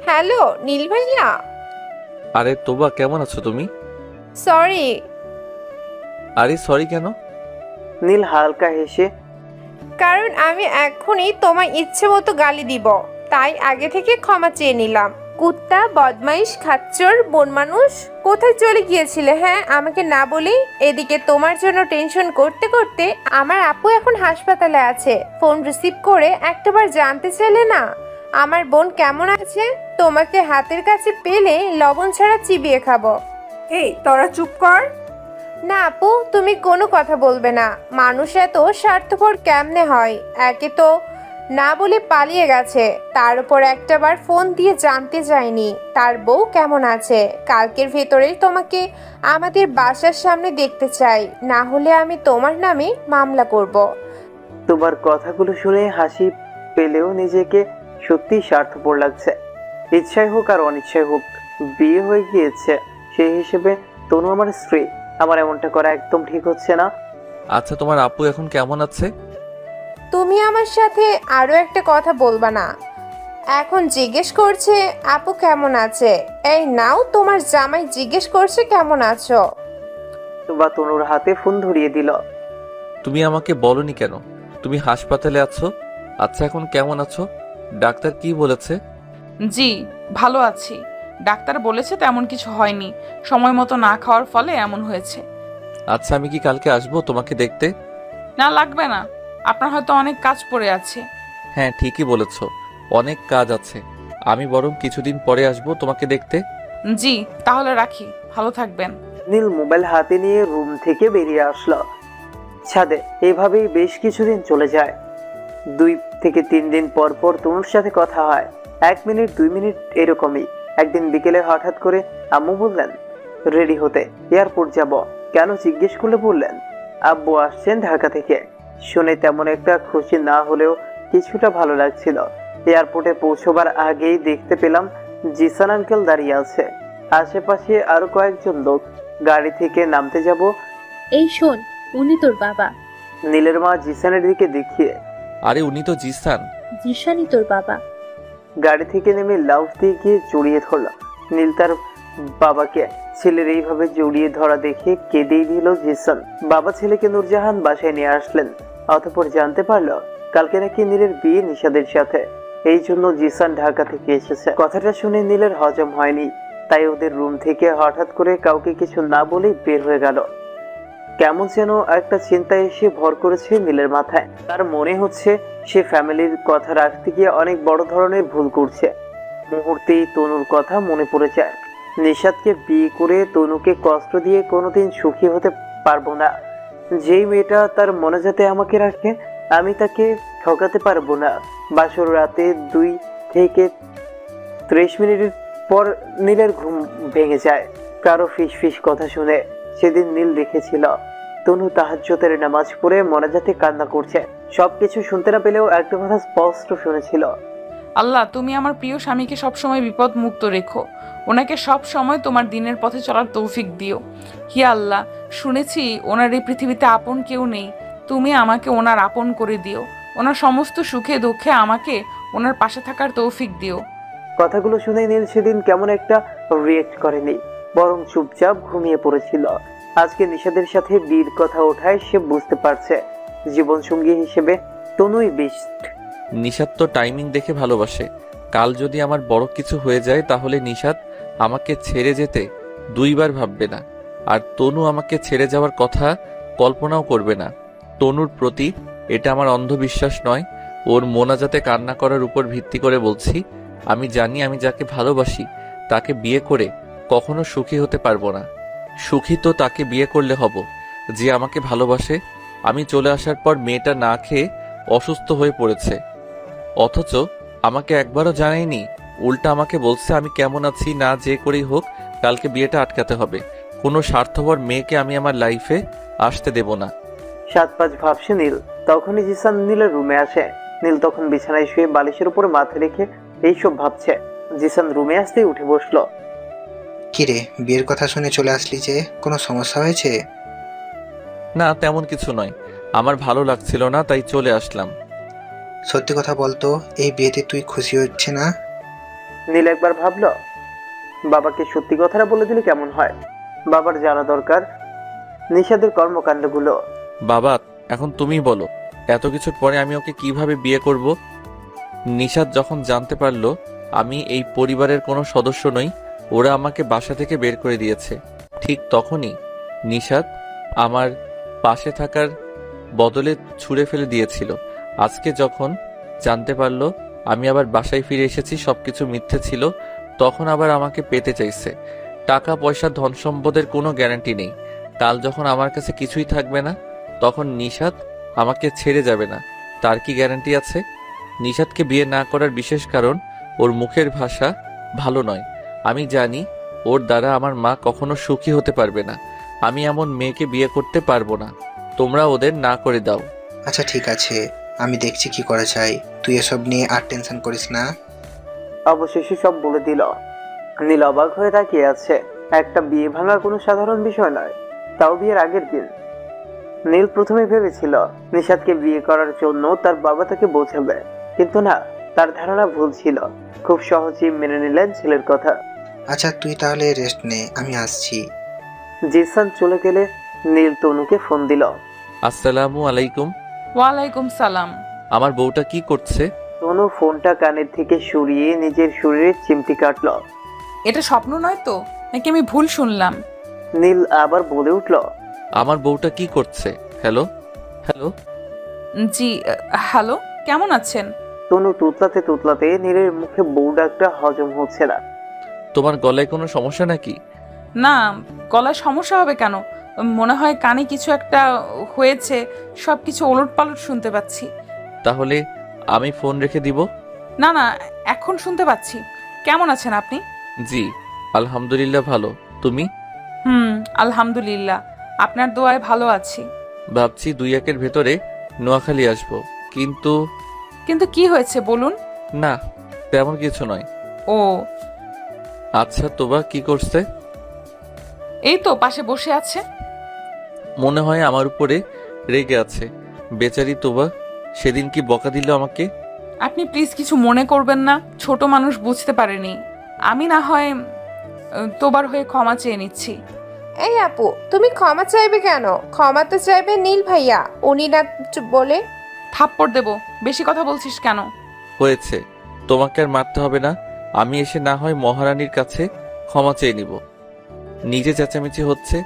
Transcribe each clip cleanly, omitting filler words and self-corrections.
Hello নীল ভাইয়া। আরে তোবা, কেমন আছো তুমি? সরি। আরে সরি কেন? নীল হালকা হেসে, কারণ আমি এখনই তোমার ইচ্ছে মতো গালি দিব, তাই আগে থেকে ক্ষমা চেয়ে নিলাম। কুত্তা, বদমাইশ, খাচ্চর, বন মানুষ, কোথায় চলে গিয়েছিলে হ্যাঁ আমাকে না বলেই? এদিকে তোমার জন্য টেনশন করতে করতে আমার আপু এখন হাসপাতালে আছে। ফোন রিসিভ করে একটাবার জানতে চাইলে না আমার বোন কেমন আছে? তোমাকে হাতের কাছে পেলে লবণ ছাড়া চিবিয়ে খাবো। এই তোরা চুপ কর। না আপু, তুমি কোনো কথা বলবে না। মানুষ এত স্বার্থপর কেমনে হয়? একে তো না বলে পালিয়ে গেছে, তার উপর একটাবার ফোন দিয়ে জানতে যায়নি তার বউ কেমন আছে। কালকের ভেতরেই তোমাকে আমাদের বাসার সামনে দেখতে চাই, না হলে আমি তোমার নামে মামলা করব। তোমার কথাগুলো শুনে হাসি পেলেও নিজেকে সত্যি স্বার্থপর লাগছে। ইচ্ছাই হোক আর অনিচ্ছাই হোক, বিয়ে হয়ে গিয়েছে, সেই হিসেবে তনু আমার স্ত্রী। আমার এমনটা করা একদম ঠিক হচ্ছে না। আচ্ছা, তোমার আপু এখন কেমন আছে? তুমি আমার সাথে আরো একটা কথা বলবা না? এখন জিজ্ঞেস করছে আপু কেমন আছে। এই নাও, তোমার জামাই জিজ্ঞেস করছে কেমন আছো। বা তনুর হাতে ফোন ধরিয়ে দিল। তুমি আমাকে বলনি কেন তুমি হাসপাতালে আছো? আচ্ছা, এখন কেমন আছো? ডাক্তার কি বলেছে? জি, ভালো আছি। ডাক্তার বলেছে তেমন কিছু হয়নি, সময় মতো না খাওয়ার ফলে এমন হয়েছে। আচ্ছা, আমি কি কালকে আসবো তোমাকে দেখতে? না, লাগবে না। আপনার হয়তো অনেক কাজ পড়ে আছে। হ্যাঁ, ঠিকই বলেছো, অনেক কাজ আছে। আমি বরং কিছুদিন পরে আসবো তোমাকে দেখতে। জি, তাহলে রাখি। ভালো থাকবেন। নীল মোবাইল হাতে নিয়ে রুম থেকে বেরিয়ে আসলো ছাদে। এভাবেই বেশ কিছুদিন চলে যায়। 2 থেকে 3 দিন পর পর তনুর সাথে কথা হয়, 1 মিনিট 2 মিনিট এরকমই। একদিন বিকেলে হঠাৎ করে আম্মু বললেন রেডি হতে, এয়ারপোর্ট যাব। কেন জিজ্ঞেস করলে বললেন আব্বু আসছেন ঢাকা থেকে। শুনে তেমন একটা খুশি না হলেও কিছুটা ভালো লাগছিল। এয়ারপোর্টে পৌঁছবার আগেই দেখতে পেলাম জিসান আঙ্কেল দাঁড়িয়ে আছে, আশেপাশে আরো কয়েকজন লোক। গাড়ি থেকে নামতে যাব, এই শোন, উনি তোর বাবা। নীলের মা জিসানের দিকে দেখিয়ে, আরে উনি তো জিসান। জিশানই তোর বাবা। গাড়ি থেকে নেমে লাফ দিয়ে গিয়ে জড়িয়ে ধরল নীল তার বাবাকে। ছেলের এইভাবে জড়িয়ে ধরা দেখে কেঁদেই দিল জিসান। বাবা ছেলেকে নূরজাহান বাসায় নিয়ে আসলেন। অতঃপর জানতে পারলো কালকে নাকি নীলের বিয়ে নিশাদের সাথে, এই জন্য জিসান ঢাকা থেকে এসেছে। কথাটা শুনে নীলের হজম হয়নি, তাই ওদের রুম থেকে হঠাৎ করে কাউকে কিছু না বলেই বের হয়ে গেল। কেমন যেন একটা চিন্তা এসে ভর করেছে নীলের মাথায়। তার মনে হচ্ছে সে ফ্যামিলির কথা রাখতে গিয়ে অনেক বড় ধরনের ভুল করছে। মুহূর্তেই তনুর কথা মনে পড়ে যায়। নিশাদকে বিয়ে করে তনুকে কষ্ট দিয়ে কোনোদিন সুখী হতে পারবো না। যেই মেয়েটা তার মনে যাতে আমাকে রাখে, আমি তাকে ঠকাতে পারবো না। বাসর রাতে 2 থেকে 30 মিনিটের পর নীলের ঘুম ভেঙে যায় কারো ফিস ফিস কথা শুনে। সেদিন নীল দেখেছিল তনু তাহাজ্জুদের নামাজ পড়ে মোনাজাতে কান্না করছে। সবকিছু শুনতে না পেলেও একটা কথা স্পষ্ট শুনেছিল, আল্লাহ, তুমি আমার প্রিয় স্বামীকে সবসময় বিপদ মুক্ত রেখো। ওনাকে সব সময় তোমার দিনের পথে চলার তৌফিক দিও। হি আল্লাহ, শুনেছি ওনার এই পৃথিবীতে আপন কেউ নেই, তুমি আমাকে ওনার আপন করে দিও। ওনার সমস্ত সুখে দুঃখে আমাকে ওনার পাশে থাকার তৌফিক দিও। কথাগুলো শুনে নীল সেদিন কেমন একটা রিয়েক্ট করেনি, বরং চুপচাপ ঘুমিয়ে পড়েছিল। আজকে নিশাদের সাথে বিয়ের কথা ওঠায় সে বুঝতে পারছে জীবনসঙ্গী হিসেবে তনুই বেস্ট। নিশাদ তো টাইমিং দেখে ভালোবাসে। কাল যদি আমার বড় কিছু হয়ে যায় তাহলে নিশাদ আমাকে ছেড়ে যেতে দুইবার ভাববে না। আর তনু আমাকে ছেড়ে যাওয়ার কথা কল্পনাও করবে না। তনুর প্রতি এটা আমার অন্ধবিশ্বাস নয়, ওর মোনাজাতে কান্না করার উপর ভিত্তি করে বলছি। আমি জানি আমি যাকে ভালোবাসি তাকে বিয়ে করে কখনো সুখী হতে পারবো না। সুখী তো তাকে বিয়ে করলে হব যে আমাকে ভালোবাসে। আমি চলে আসার পর মেয়েটা না খেয়ে অসুস্থ হয়ে পড়েছে, অথচ আমাকে একবারও জানায়নি। উল্টা আমাকে বলছে আমি কেমন আছি না যে করেই হোক কালকে বিয়েটা আটকাতে হবে। কোনো স্বার্থপর মেয়েকে আমি আমার লাইফে আসতে দেব না। 7-5 ভাবছে নীল। তখনই জিসান নীলের রুমে আসে। নীল তখন বিছানায় শুয়ে বালিশের উপর মাথা রেখে এইসব ভাবছে। জিসান রুমে আসতেই উঠে বসলো। কিরে, বিয়ের কথা শুনে চলে আসলি যে? কোনো সমস্যা হয়েছে? না, তেমন কিছু নয়, আমার ভালো লাগছিল না তাই চলে আসলাম। সত্যি কথা বলতো, এই বিয়েতে তুই খুশি হচ্ছে না? নীল একবার ভাবলো বাবাকে সত্যি কথাটা বলে দিলে কেমন হয়। বাবার জানা দরকার নিশাদের কর্মকাণ্ডগুলো। বাবা, এখন তুমিই বলো, এত কিছুর পরে আমি ওকে কিভাবে বিয়ে করব? নিশাদ যখন জানতে পারলো আমি এই পরিবারের কোনো সদস্য নই, ওরা আমাকে বাসা থেকে বের করে দিয়েছে। ঠিক তখনই নিশাদ আমার পাশে থাকার বদলে ছুঁড়ে ফেলে দিয়েছিল। আজকে যখন জানতে পারলো আমি আবার বাসায় ফিরে এসেছি, সবকিছু মিথ্যে ছিল, তখন আবার আমাকে পেতে চাইছে। টাকা পয়সা ধন সম্পদের কোনো গ্যারান্টি নেই। কাল যখন আমার কাছে কিছুই থাকবে না, তখন নিশাদ আমাকে ছেড়ে যাবে না, তার কি গ্যারান্টি আছে? নিশাদকে বিয়ে না করার বিশেষ কারণ ওর মুখের ভাষা ভালো নয়। আমি জানি ওর দ্বারা আমার মা কখনো সুখী হতে পারবে না। আমি এমন মেয়েকে বিয়ে করতে পারবো না। তোমরা ওদের না করে দাও। আচ্ছা ঠিক আছে, আমি দেখছি কি করা যায়। তুই এসব নিয়ে আর টেনশন করিস না। অবশেষে সব বলে দিল। নীল অবাক হয়ে তাকিয়ে আছে। একটা বিয়ে ভাঙা কোনো সাধারণ বিষয় নয়, তাও বিয়ের আগের দিন। নীল প্রথমে ভেবেছিল নিশাদকে বিয়ে করার জন্য তার বাবা তাকে বোঝাবে, কিন্তু না, তার ধারণা ভুল ছিল। খুব সহজেই মেনে নিলেন ছেলের কথা। আচ্ছা তুই তাহলে রেস্ট নে, আমি আসছি। জিসান চলে গেলে নীল তনুকে ফোন দিল। আসসালামু আলাইকুম। ওয়ালাইকুম সালাম। আমার বউটা কি করছে? তনু ফোনটা কানের থেকে সরিয়ে নিজের শরীরে চিমটি কাটল। এটা স্বপ্ন নয় তো, নাকি আমি ভুল শুনলাম? নীল আবার বলে উঠল, আমার বউটা কি করছে? Hello hello. জি, হ্যালো, কেমন আছেন? তনু তুতলাতে তুতলাতে নীলের মুখে বউ ডাকটা হজম হচ্ছে না। তোমার গলায় কোনো সমস্যা নাকি? না, গলায় সমস্যা হবে কেন? মনে হয় কানে কিছু একটা হয়েছে, সব কিছু ওলটপালট শুনতে পাচ্ছি। তাহলে আমি ফোন রেখে দিব? না না, এখন শুনতে পাচ্ছি। কেমন আছেন আপনি? জি আলহামদুলিল্লাহ ভালো। তুমি? আলহামদুলিল্লাহ, আপনার দোয়ায় ভালো আছি। ভাবছি 2-1 ভেতরে নোয়াখালী আসবো, কিন্তু কিন্তু কি হয়েছে বলুন? না, তেমন কিছু নয়। ও আচ্ছা, তোবা কি করছে? এই তো পাশে বসে আছে। মনে হয় আমার উপরে রেগে আছে। বেচারি তোবা সেদিন কি বকা দিল আমাকে। আপনি প্লিজ কিছু মনে করবেন না, ছোট মানুষ বুঝতে পারেনি। আমি না হয় তোবার হয়ে ক্ষমা চেয়ে নিচ্ছি। এই আপু, তুমি ক্ষমা চাইবে কেন? ক্ষমা তো চাইবে নীল ভাইয়া, উনি না বলে। থাপ্পড় দেব, বেশি কথা বলছিস কেন? হয়েছে, তোমাকে আর মারতে হবে না। আমি এসে না হয় মহারানীর কাছে ক্ষমা চেয়ে নিব। নিজে চেঁচামেচি হচ্ছে।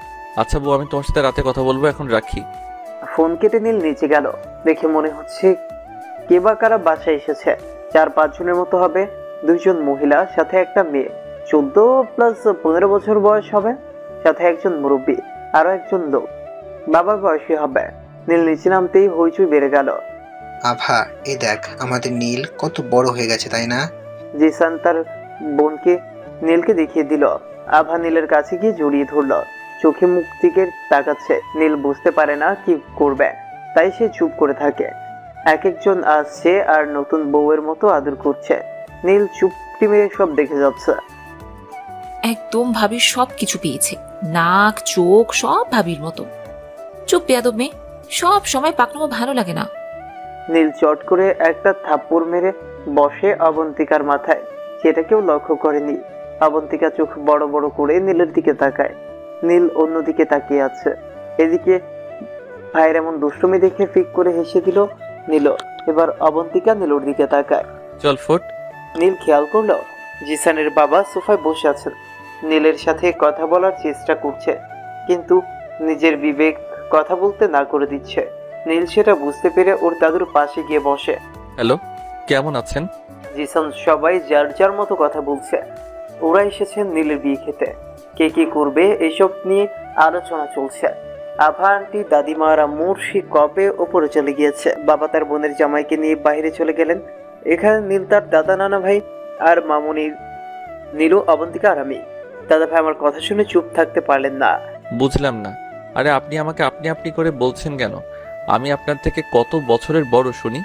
আচ্ছা বউ, আমি তোমার সাথে রাতে কথা বলবো, এখন রাখি। ফোন কেটে নীল নিচে গেল। দেখে মনে হচ্ছে কে বা কারা বাসায় এসেছে। 4-5 জনের মতো হবে। 2 জন মহিলা, সাথে একটা মেয়ে, 14+15 বছর বয়স হবে, সাথে একজন মুরব্বী, আরো একজন লোক, বাবার বয়সী হবে। নীল নিচে নামতেই হইচই বেড়ে গেল। আভা, এই দেখ আমাদের নীল কত বড় হয়ে গেছে, তাই না? জিসান তার বোনকে নীলকে দেখিয়ে দিল। আভা নীলের কাছে গিয়ে জড়িয়ে ধরল। চোখে মুখ দিকে তাকাচ্ছে। নীল বুঝতে পারে না কি করবে, তাই সে চুপ করে থাকে। এক একজন আসছে আর নতুন বউয়ের মতো আদর করছে। নীল চুপটি মেরে সব দেখে যাচ্ছে। একদম ভাবির সব কিছু পেয়েছে, নাক চোখ সব ভাবির মতো। চুপ বেয়াদব মেয়ে, সব সময় পাকনামো ভালো লাগে না। নীল চট করে একটা থাপ্পড় মেরে বসে অবন্তিকার মাথায়। সেটাকেও লক্ষ্য করেনি। অবন্তিকা চোখ বড় বড় করে নীলের দিকে তাকায়। নীল অন্যদিকে তাকিয়ে আছে। এদিকে ভাইয়ের এমন দুষ্টুমি দেখে ফিক করে হেসে দিল নীল। এবার অবন্তিকা নীলর দিকে তাকায়। চল ফোট। নীল খেয়াল করলো জিসানের বাবা সোফায় বসে আছেন। নীলের সাথে কথা বলার চেষ্টা করছে, কিন্তু নিজের বিবেক কথা বলতে না করে দিচ্ছে। নীল সেটা বুঝতে পেরে ওর দাদুর পাশে গিয়ে বসে। হ্যালো, কেমন আছেন? জিসান সবাই যার যার মতো কথা বলছে। ওরা এসেছেন নীলের বিয়ে খেতে। কে কি করবে এসব নিয়ে আলোচনা চলছে। আভা আন্টি, দাদিমারা মুর্শি কবে ওপরে চলে গিয়েছে। বাবা তার বোনের জামাইকে নিয়ে বাইরে চলে গেলেন। এখানে নীল তার দাদা, নানা ভাই আর মামুনির। নীলু, অবন্তিকা আর আমি। দাদা ভাই আমার কথা শুনে চুপ থাকতে পারলেন না। বুঝলাম না। আরে আপনি আমাকে আপনি আপনি করে বলছেন কেন? আমি আপনার থেকে কত বছরের বড় শুনি।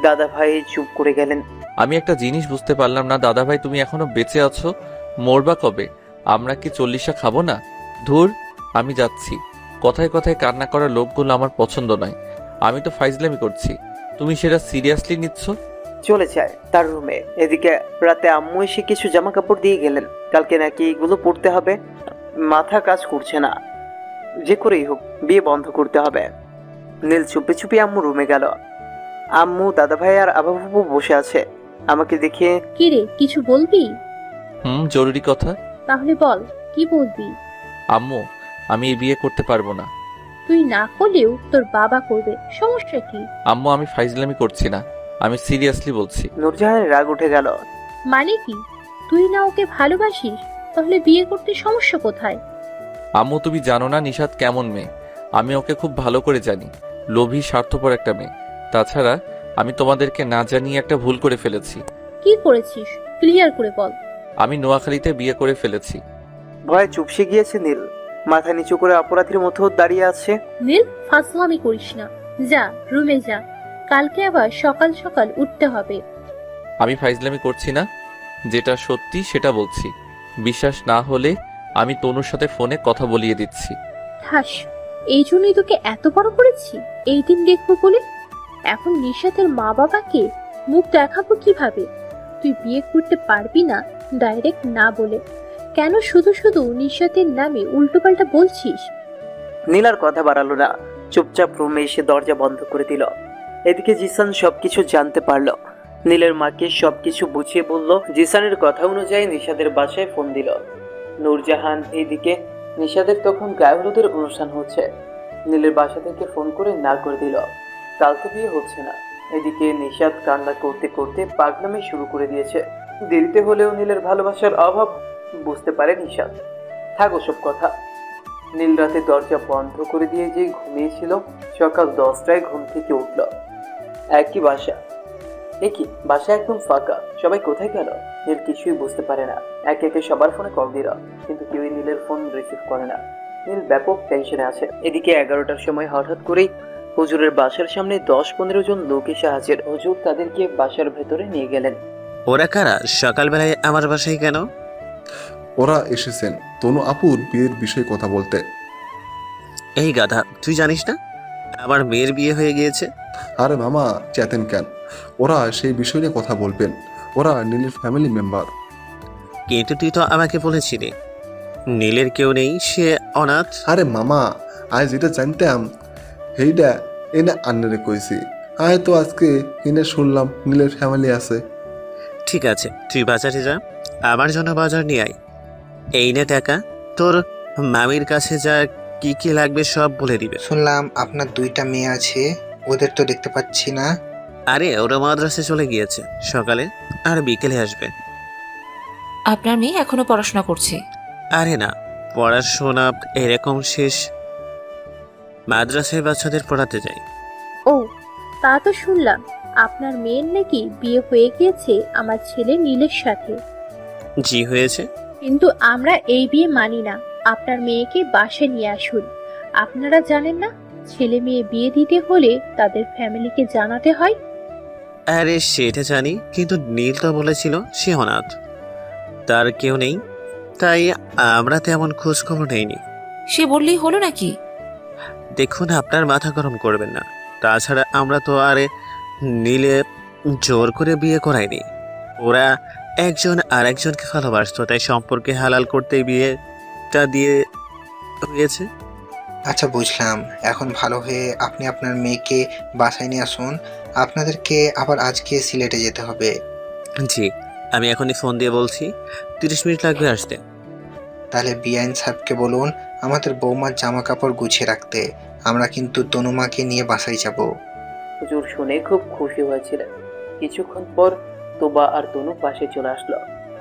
দাদা ভাই চুপ করে গেলেন। আমি একটা জিনিস বুঝতে পারলাম না, দাদা ভাই তুমি এখনো বেঁচে আছো? মরবা কবে? আমরা কি 40 খাবো না? ধুর, আমি যাচ্ছি। কথায় কথায় কান্না করা লোকগুলো আমার পছন্দ নয়। আমি তো ফাইজলামি করছি। তুমি সেটা সিরিয়াসলি নিচ্ছ? চলে যায় তার রুমে। এদিকে রাতে আম্মু এসে কিছু জামা কাপড় দিয়ে গেলেন। কালকে নাকি এগুলো পরতে হবে। মাথা কাজ করছে না, যে করেই হোক বিয়ে বন্ধ করতে হবে। নীল চুপি চুপি আম্মু রুমে গেল। আম্মু, দাদা ভাই আর আবাবু বসে আছে। আমাকে দেখে, কি রে, কিছু বলবি? জরুরি কথা। তাহলে বল, কি বলবি? আম্মু, আমি এই বিয়ে করতে পারবো না। তুই না করলেও তোর বাবা করবে, সমস্যা কি? আম্মু, আমি ফাইজলামি করছি না, আমি সিরিয়াসলি বলছি। নূরজাহানের রাগ উঠে গেল। মানে কি? তুই না ওকে ভালোবাসিস, তাহলে বিয়ে করতে সমস্যা কোথায়? আম্মু, তুমি জানো না নিশাত কেমন মেয়ে। আমি ওকে খুব ভালো করে জানি। লোভী, স্বার্থপর একটা মেয়ে। তাছাড়া আমি তোমাদেরকে না জানিয়ে একটা ভুল করে ফেলেছি। কি করেছিস, ক্লিয়ার করে বল। আমি নোয়াখালীতে বিয়ে করে ফেলেছি। ভয়ে চুপসে গিয়েছে নীল। মাথা নিচু করে অপরাধীর মতো দাঁড়িয়ে আছে। নীল, ফাজলামি করিস না, যা রুমে যা, কালকে আবার সকাল সকাল উঠতে হবে। আমি ফাইজলামি করছি না, যেটা সত্যি সেটা বলছি। বিশ্বাস না হলে আমি তনুর সাথে ফোনে কথা বলিয়ে দিচ্ছি। ঠাস, এই জন্যই তোকে এত বড় করেছি, এই দিন দেখবো বলে। এখন নিশাতের মা বাবাকে মুখ দেখাবো কিভাবে? তুই বিয়ে করতে পারবি না ডাইরেক্ট না বলে, কেন শুধু শুধু নিশাতের নামে উল্টোপাল্টা বলছিস? নীল আর কথা বাড়ালো না, চুপচাপ রুমে এসে দরজা বন্ধ করে দিল। এদিকে জিসান সবকিছু জানতে পারলো। নীলের মাকে সবকিছু বুঝিয়ে বলল। জিসানের কথা অনুযায়ী নিশাদের বাসায় ফোন দিল নূরজাহান। এইদিকে নিশাদের তখন গায়ে হলুদের অনুষ্ঠান হচ্ছে। নীলের বাসা থেকে ফোন করে না করে দিল, কালকে বিয়ে হচ্ছে না। এদিকে নিশাদ কান্না করতে করতে পাগলামি শুরু করে দিয়েছে। দেরিতে হলেও নীলের ভালোবাসার অভাব বুঝতে পারে নিশাদ। থাক ওসব কথা। নীল রাতে দরজা বন্ধ করে দিয়ে যে ঘুমিয়েছিল, সকাল 10টায় ঘুম থেকে উঠল। একই বাসা, একই বাসা একদম ফাঁকা। সবাই কোথায় গেল নীল কিছুই বুঝতে পারে না। একে একে সবার ফোনে কল দিল, কিন্তু কেউই নীলের ফোন রিসিভ করে না। নীল ব্যাপক টেনশনে আছে। এদিকে 11টার সময় হঠাৎ করেই হুজুরের বাসার সামনে 10-15 জন লোক এসে হাজির। হুজুর তাদেরকে বাসার ভেতরে নিয়ে গেলেন। ওরা কারা সকালবেলায় আমার বাসায় কেন? ওরা এসেছেন তনু আপুর বিয়ের বিষয়ে কথা বলতে। এই গাধা, তুই জানিস না আমার মেয়ের বিয়ে হয়ে গিয়েছে? আরে মামা, চেতেন কেন? ওরা সেই বিষয় নিয়ে কথা বলবেন। ওরা নীলের ফ্যামিলি মেম্বার। কিন্তু তুই তো আমাকে বলেছিলি নীলের কেউ নেই, সে অনাথ। আরে মামা, আজ যেটা জানতাম সেইটা এনে আন্নারে কইছি। আয় তো আজকে এনে শুনলাম নীলের ফ্যামিলি আছে। ঠিক আছে, তুই বাজারে যা, আমার জন্য বাজার নিয়ে আয়। এই নে টাকা, তোর মামির কাছে যা কি কি লাগবে সব বলে দিবে। শুনলাম আপনার 2টা মেয়ে আছে, ওদের তো দেখতে পাচ্ছি না। আরে ওরা মাদ্রাসে চলে গিয়েছে, সকালে আর বিকেলে আসবে। আপনার মেয়ে এখনো পড়াশোনা করছে? আরে না, পড়াশোনা এরকম শেষ, মাদ্রাসায় বাচ্চাদের পড়াতে যাই। ও, তা তো শুনলাম আপনার মেয়ের নাকি বিয়ে হয়ে গিয়েছে আমার ছেলে নীলের সাথে। জি হয়েছে। কিন্তু আমরা এই বিয়ে মানি না। আপনার মেয়েকে বাসায় নিয়ে আসুন। আপনারা জানেন না, ছেলে মেয়ে বিয়ে দিতে হলে তাদের ফ্যামিলিকে জানাতে হয়। আরে সেটা জানি, কিন্তু নীল তো বলেছিল সে অনাথ, তার কেউ নেই, তাই আমরা তেমন খোঁজ খবর নেইনি। সে বললেই হলো নাকি? দেখুন, আপনার মাথা গরম করবেন না। তাছাড়া আমরা তো আরে নীলে জোর করে বিয়ে করাইনি। ওরা একজন আর একজনকে ভালোবাসতো, তাই সম্পর্কে হালাল করতে বিয়েটা দিয়ে হয়েছে। আচ্ছা বুঝলাম, এখন ভালো হয়ে আপনি আপনার মেয়েকে বাসায় নিয়ে আসুন। আপনাদেরকে আবার আজকে সিলেটে যেতে হবে। জি, আমি এখনই ফোন দিয়ে বলছি, 30 মিনিট লাগবে আসতে। তাহলে বিআইন সাহেবকে বলুন আমাদের বৌমার জামা কাপড় গুছিয়ে রাখতে। আমরা কিন্তু তনুমাকে নিয়ে বাসায় যাব। হুজুর শুনে খুব খুশি হয়েছিলেন। কিছুক্ষণ পর তোবা আর তনু পাশে চলে আসলো।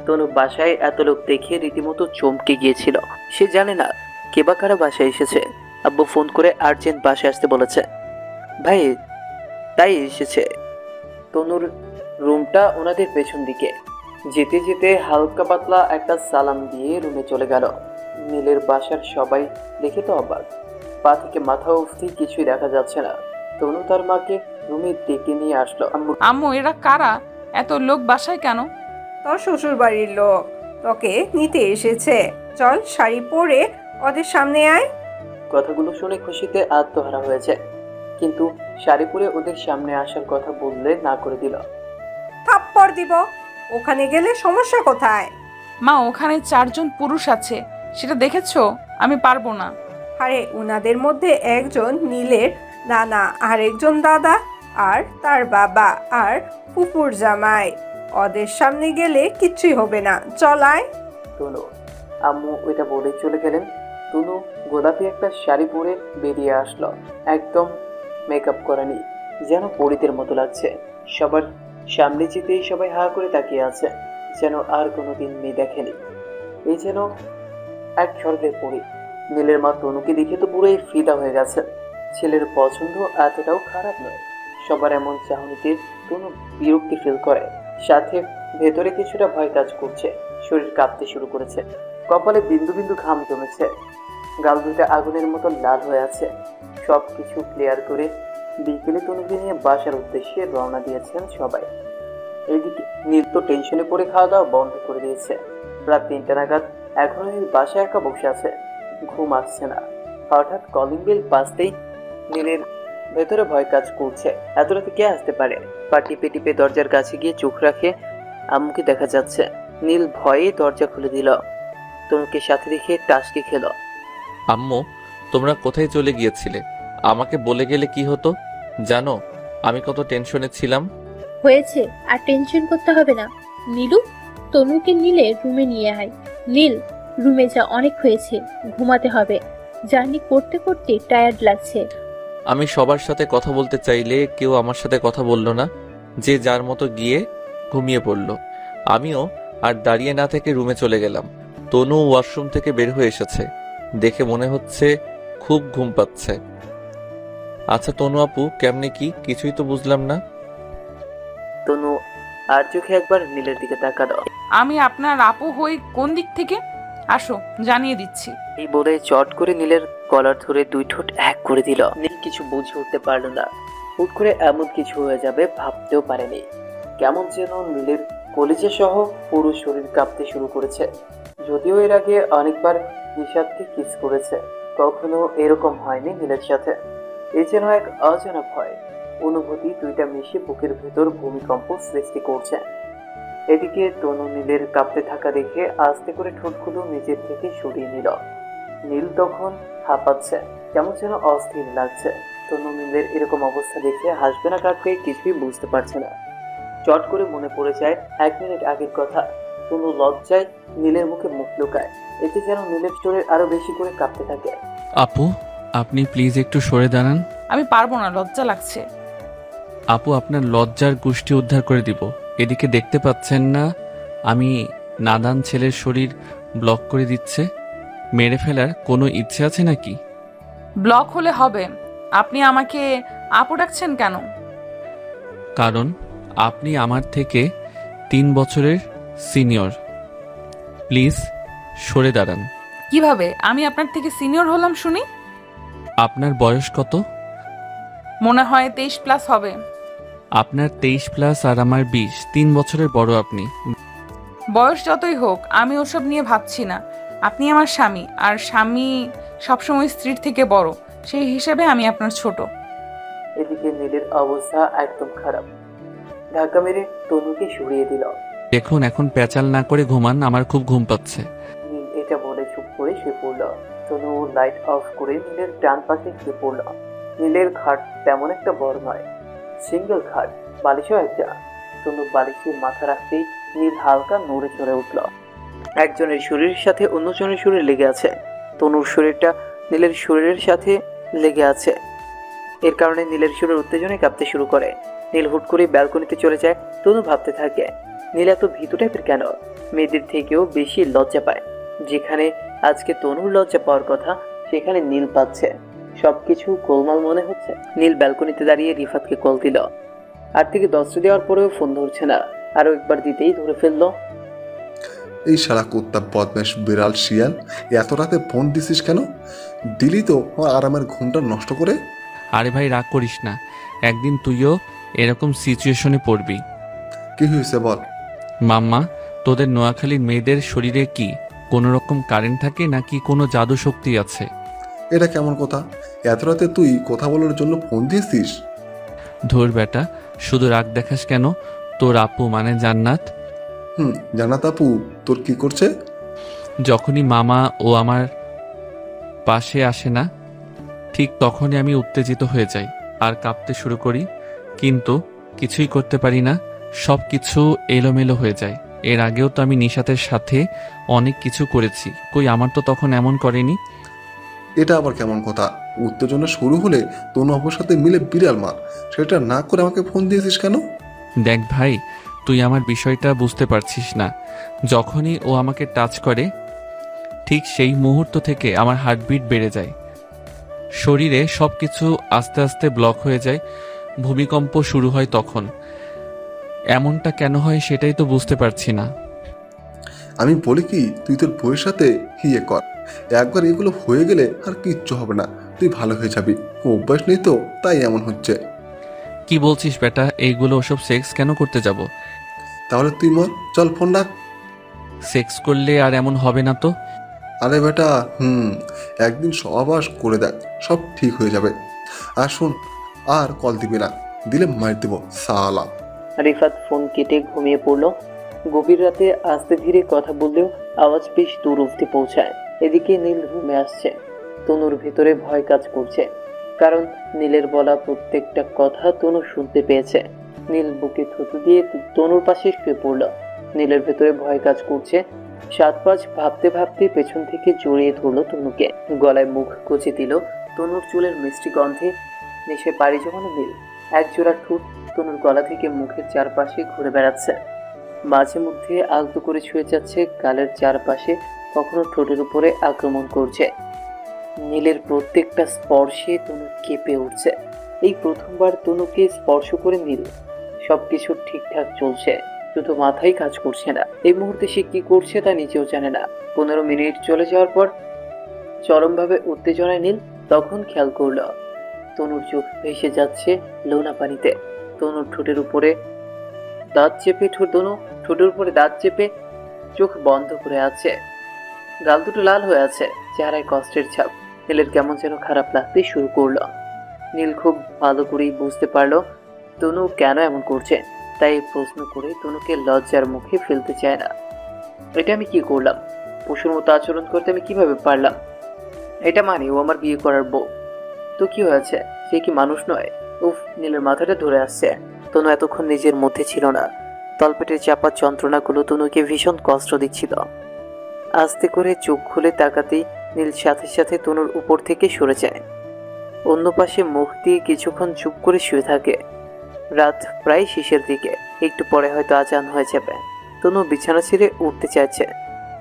তনু বাসায় এত লোক দেখে রীতিমতো চমকে গিয়েছিল। সে জানে না কে বা কারা বাসায় এসেছে। আব্বু ফোন করে আর্জেন্ট বাসায় আসতে বলেছে। ভাই তাই এসেছে। তনুর রুমটা ওনাদের পেছন দিকে। যেতে যেতে হালকা পাতলা একটা সালাম দিয়ে রুমে চলে গেল। নীলের বাসার সবাই দেখে তো অবাক, পা থেকে মাথা অবধি কিছুই দেখা যাচ্ছে না। তনু তার মাকে রুমে ডেকে নিয়ে আসলো। আম্মু, এরা কারা? এত লোক বাসায় কেন? তোর শ্বশুর বাড়ির লোক তোকে নিতে এসেছে। চল, শাড়ি পরে ওদের সামনে আয়। কথাগুলো শুনে খুশিতে আত্মহারা হয়েছে, কিন্তু শাড়ি পরে ওদের সামনে আসার কথা বললে না করে দিল। থাপ্পড় দিব। ওখানে গেলে সমস্যা কোথায়? মা ওখানে 4 জন পুরুষ আছে, সেটা দেখেছো? আমি পারবো না। আরে উনাদের মধ্যে একজন নীলের নানা, আর একজন দাদা, আর তার বাবা, আর ফুপুর জামাই। ওদের সামনে গেলে কিচ্ছুই হবে না, চলায়। তনু আম্মু ওইটা বলে চলে গেলেন। তনু গোলাপি একটা শাড়ি পরে বেরিয়ে আসলো, একদম মেকআপ করেনি, যেন পরীদের মতো লাগছে। সবার সামনে যেতেই সবাই হা করে তাকিয়ে আছে, যেন আর কোনোদিন মেয়ে দেখেনি। এই যেন এক স্বর্গের পরী। নীলের মা তনুকে দেখে তো পুরোই ফিদা হয়ে গেছে। ছেলের পছন্দ এতটাও খারাপ নয়। সবার এমন চাহনিতে তনু বিরক্তি ফিল করে, সাথে ভেতরে কিছুটা ভয় কাজ করছে। শরীর কাঁপতে শুরু করেছে, কপালে বিন্দু বিন্দু ঘাম জমেছে, গাল দুটা আগুনের মতো লাল হয়ে আছে। সব কিছু ক্লিয়ার করে বিকেলে তনুকে নিয়ে বাসার উদ্দেশ্যে রওনা দিয়েছেন সবাই। এইদিকে নীল তো টেনশনে পড়ে খাওয়া দাওয়া বন্ধ করে দিয়েছে। রাত 3টা নাগাদ এখনো নীল বাসায় একা বসে আছে, ঘুম আসছে না। হঠাৎ কলিং বেল বাজতেই নীলের ভেতরে ভয় কাজ করছে, এত রাতে কে আসতে পারে। পা টিপে টিপে দরজার কাছে গিয়ে চোখ রাখে, আম্মুকে দেখা যাচ্ছে। নীল ভয়ে দরজা খুলে দিল, তনুকে সাথে দেখে টাসকি খেলো। আম্মু, তোমরা কোথায় চলে গিয়েছিলে? আমাকে বলে গেলে কি হতো? জানো আমি কত টেনশনে ছিলাম। হয়েছে, আর টেনশন করতে হবে না। নীলু, তনুকে নীলের রুমে নিয়ে আয়। নীল, রুমে যা, অনেক হয়েছে, ঘুমাতে হবে। জার্নি করতে করতে টায়ার্ড লাগছে। আমি সবার সাথে কথা বলতে চাইলে কেউ আমার সাথে কথা বলল না, যে যার মতো গিয়ে ঘুমিয়ে পড়ল। আমিও আর দাঁড়িয়ে না থেকে রুমে চলে গেলাম। তনু ওয়াশরুম থেকে বের হয়ে এসেছে, দেখে মনে হচ্ছে খুব ঘুম পাচ্ছে। আচ্ছা তনু আপু, কেমনে কি কিছুই তো বুঝলাম না। তনু আর চোখে একবার নীলের দিকে তাকালো। আমি আপনার আপু হই কোন দিক থেকে? আসো জানিয়ে দিচ্ছি। এই বলে চট করে নীলের কলার ধরে 2 ঠোঁট এক করে দিল। নীল কিছু বুঝে উঠতে পারল না, হুট করে এমন কিছু হয়ে যাবে ভাবতেও পারেনি। কেমন যেন নীলের কলিজা সহ পুরো শরীর কাঁপতে শুরু করেছে। যদিও এর আগে অনেকবার নিশাদকে কিস করেছে, কখনো এরকম হয়নি নীলের সাথে। এ যেন এক অজানা ভয় অনুভূতি, দুইটা মিশে বুকের ভেতর ভূমিকম্প সৃষ্টি করছে। এদিকে তনু নীলের কাঁপতে থাকা দেখে আস্তে করে ঠোঁটগুলো নিজের থেকে সরিয়ে নিল। নীল তখন হাঁপাচ্ছে, কেমন যেন অস্থির লাগছে। তনু নীলের এরকম অবস্থা দেখে হাসবে না কাঁদবে কিছুই বুঝতে পারছে না। চট করে মনে পড়ে যায় 1 মিনিট আগের কথা। তনু লজ্জায় নীলের মুখে মুখ লুকায়, এতে যেন নীলের শরীর আরো বেশি করে কাঁপতে থাকে। আপু, আপনি প্লিজ একটু সরে দাঁড়ান। আমি পারবো না, লজ্জা লাগছে। আপু, আপনার লজ্জার গোষ্ঠী উদ্ধার করে দিব। এদিকে দেখতে পাচ্ছেন না আমি নাদান ছেলের শরীর ব্লক করে দিচ্ছে? মেরে ফেলার কোনো ইচ্ছে আছে নাকি? ব্লক হলে হবে। আপনি আমাকে আপু ডাকছেন কেন? কারণ আপনি আমার থেকে 3 বছরের সিনিয়র। প্লিজ সরে দাঁড়ান। কিভাবে আমি আপনার থেকে সিনিয়র হলাম শুনি? আপনার বয়স কত? মনে হয় 23+ হবে। আপনার 23+ আর আমার 20, 3 বছরের বড় আপনি। বয়স যতই হোক আমি ওসব নিয়ে ভাবছি না। আপনি আমার স্বামী, আর স্বামী সবসময় স্ত্রীর থেকে বড়, সেই হিসেবে আমি আপনার ছোট। এদিকে নীলের অবস্থা একদম খারাপ, ধাক্কা মেরে তনুকে সরিয়ে দিল। দেখুন, এখন প্যাচাল না করে ঘুমান, আমার খুব ঘুম পাচ্ছে। নীল এটা বলে চুপ করে শুয়ে পড়ল। তনু লাইট অফ করে নীলের ডান পাশে শুয়ে পড়ল। নীলের খাট তেমন একটা বড় নয়, সিঙ্গেল খাট, বালিশও একটা। তনু বালিশে মাথা রাখতেই নীল হালকা নড়ে চড়ে উঠল। একজনের শরীরের সাথে অন্যজনের শরীর লেগে আছে। তনুর শরীরটা নীলের শরীরের সাথে লেগে আছে, এর কারণে নীলের শরীর উত্তেজনায় কাঁপতে শুরু করে। নীল হুট করে ব্যালকনিতে চলে যায়। তনু ভাবতে থাকে, নীল এত ভীতু টাইপের কেন? মেয়েদের থেকেও বেশি লজ্জা পায়। যেখানে আজকে তনুর লজ্জা পাওয়ার কথা, সেখানে নীল পাচ্ছে। সবকিছু গোলমাল মনে হচ্ছে। নীল ব্যালকনিতে দাঁড়িয়ে রিফাতকে কল দিল। 8 থেকে 10 দেওয়ার পরেও ফোন ধরছে না। আরো একবার দিতেই ধরে ফেললো। এই শালা কুত্তা বদমাশ বিড়াল শিয়াল, এত রাতে ফোন দিছিস কেন? দিলি তো আরামের ঘুমটা নষ্ট করে। আরে ভাই, রাগ করিস না, একদিন তুইও এরকম সিচুয়েশনে পড়বি। কি হয়েছে বল। মাম্মা, তোদের নোয়াখালীর মেয়েদের শরীরে কি কোনো রকম কারেন্ট থাকে নাকি কোনো জাদু শক্তি আছে? এটা কেমন কথা? এত রাতে তুই কথা বলার জন্য ফোন দিয়েছিস? ধুর বেটা, শুধু রাগ দেখাস কেন? তোর আপু মানে জান্নাত জান্নাত আপু তোর কি করছে? যখনই মামা ও আমার পাশে আসে না, ঠিক তখনই আমি উত্তেজিত হয়ে যাই আর কাঁপতে শুরু করি, কিন্তু কিছুই করতে পারি না। সব কিছু এলোমেলো হয়ে যায়। এর আগেও তো আমি নিশাতের সাথে অনেক কিছু করেছি, কই আমার তো তখন এমন করেনি। এটা আবার কেমন কথা? উত্তেজনা শুরু হলে তনু আপুর সাথে মিলে বিড়াল মার, সেটা না করে আমাকে ফোন দিয়েছিস কেন? দেখ ভাই, তুই আমার বিষয়টা বুঝতে পারছিস না। যখনই ও আমাকে টাচ করে, ঠিক সেই মুহূর্ত থেকে আমার হার্টবিট বেড়ে যায়, শরীরে সব কিছু আস্তে আস্তে ব্লক হয়ে যায়, ভূমিকম্প শুরু হয়। তখন এমনটা কেন হয় সেটাই তো বুঝতে পারছি না। আমি বলি কি, তুই তোর বইয়ের সাথে কর, একবার এগুলো হয়ে গেলে আর কিচ্ছু হবে না, তুই ভালো হয়ে যাবি। অভ্যাস নেই তো তাই এমন হচ্ছে। কি বলছিস বেটা? এইগুলো ওসব সেক্স কেন করতে যাব? তাহলে তুই মর, চল ফোন রাখ। সেক্স করলে আর এমন হবে না তো? আরে বেটা একদিন সহবাস করে দেখ, সব ঠিক হয়ে যাবে। আর শোন, আর কল দিবি না, দিলে মার দেব সালা। রিফাত ফোন কেটে ঘুমিয়ে পড়লো। গভীর রাতে আস্তে ধীরে কথা বললেও আওয়াজ বেশ দূর অব্দি পৌঁছায়। এদিকে নীল রুমে আসছে। তনুর ভেতরে ভয় কাজ করছে, কারণ নীলের বলা প্রত্যেকটা কথা তনু শুনতে পেয়েছে। নীল বুকে থুতু দিয়ে তনুর পাশে শুয়ে পড়ল। নীলের ভেতরে ভয় কাজ করছে। 7-5 ভাবতে ভাবতে পেছন থেকে জড়িয়ে ধরলো তনুকে, গলায় মুখ গুজে দিল। তনুর চুলের মিষ্টি গন্ধে নেশে পাড়ি জমানো নীল। একজোড়া ঠোঁট তনুর গলা থেকে মুখের চারপাশে ঘুরে বেড়াচ্ছে, মাঝে মধ্যে আলতো করে ছুঁয়ে যাচ্ছে গালের চারপাশে, কখনো ঠোঁটের উপরে আক্রমণ করছে। নীলের প্রত্যেকটা স্পর্শে তনু কেঁপে উঠছে। এই প্রথমবার তনুকে স্পর্শ করে নীল। সবকিছু ঠিকঠাক চলছে, শুধু মাথায় কাজ করছে না। এই মুহূর্তে সে কি করছে তা নিজেও জানে না। 15 মিনিট চলে যাওয়ার পর চরমভাবে উত্তেজনায় নীল তখন খেয়াল করল তনুর চোখ ভেসে যাচ্ছে লোনা পানিতে। তনুর ঠোঁটের উপরে দাঁত চেপে ঠোঁটের উপরে দাঁত চেপে চোখ বন্ধ করে আছে, গাল দুটো লাল হয়ে আছে, চেহারায় কষ্টের ছাপ। নীলের কেমন যেন খারাপ লাগতে শুরু করলো। নীল খুব ভালো করেই বুঝতে পারলো তনু কেন এমন করছে, তাই প্রশ্ন করে তনুকে লজ্জার মুখে ফেলতে চায় না। এটা আমি কি করলাম? পশুর মতো আচরণ করতে আমি কিভাবে পারলাম? এটা মানে ও আমার বিয়ে করার বউ, তো কি হয়েছে? সে কি মানুষ নয়? উফ, নীলের মাথাটা ধরে আসছে। তনু এতক্ষণ নিজের মধ্যে ছিল না। তলপেটের চাপা যন্ত্রণাগুলো তনুকে ভীষণ কষ্ট দিচ্ছিল। আস্তে করে চোখ খুলে তাকাতেই নীল সাথে সাথে তনুর উপর থেকে সরে যায়। অন্য পাশে মুখ দিয়ে কিছুক্ষণ চুপ করে শুয়ে থাকে। রাত প্রায় শেষের দিকে, একটু পরে হয়তো আজান হয়ে যাবে। তনু বিছানা ছেড়ে উঠতে চাইছে,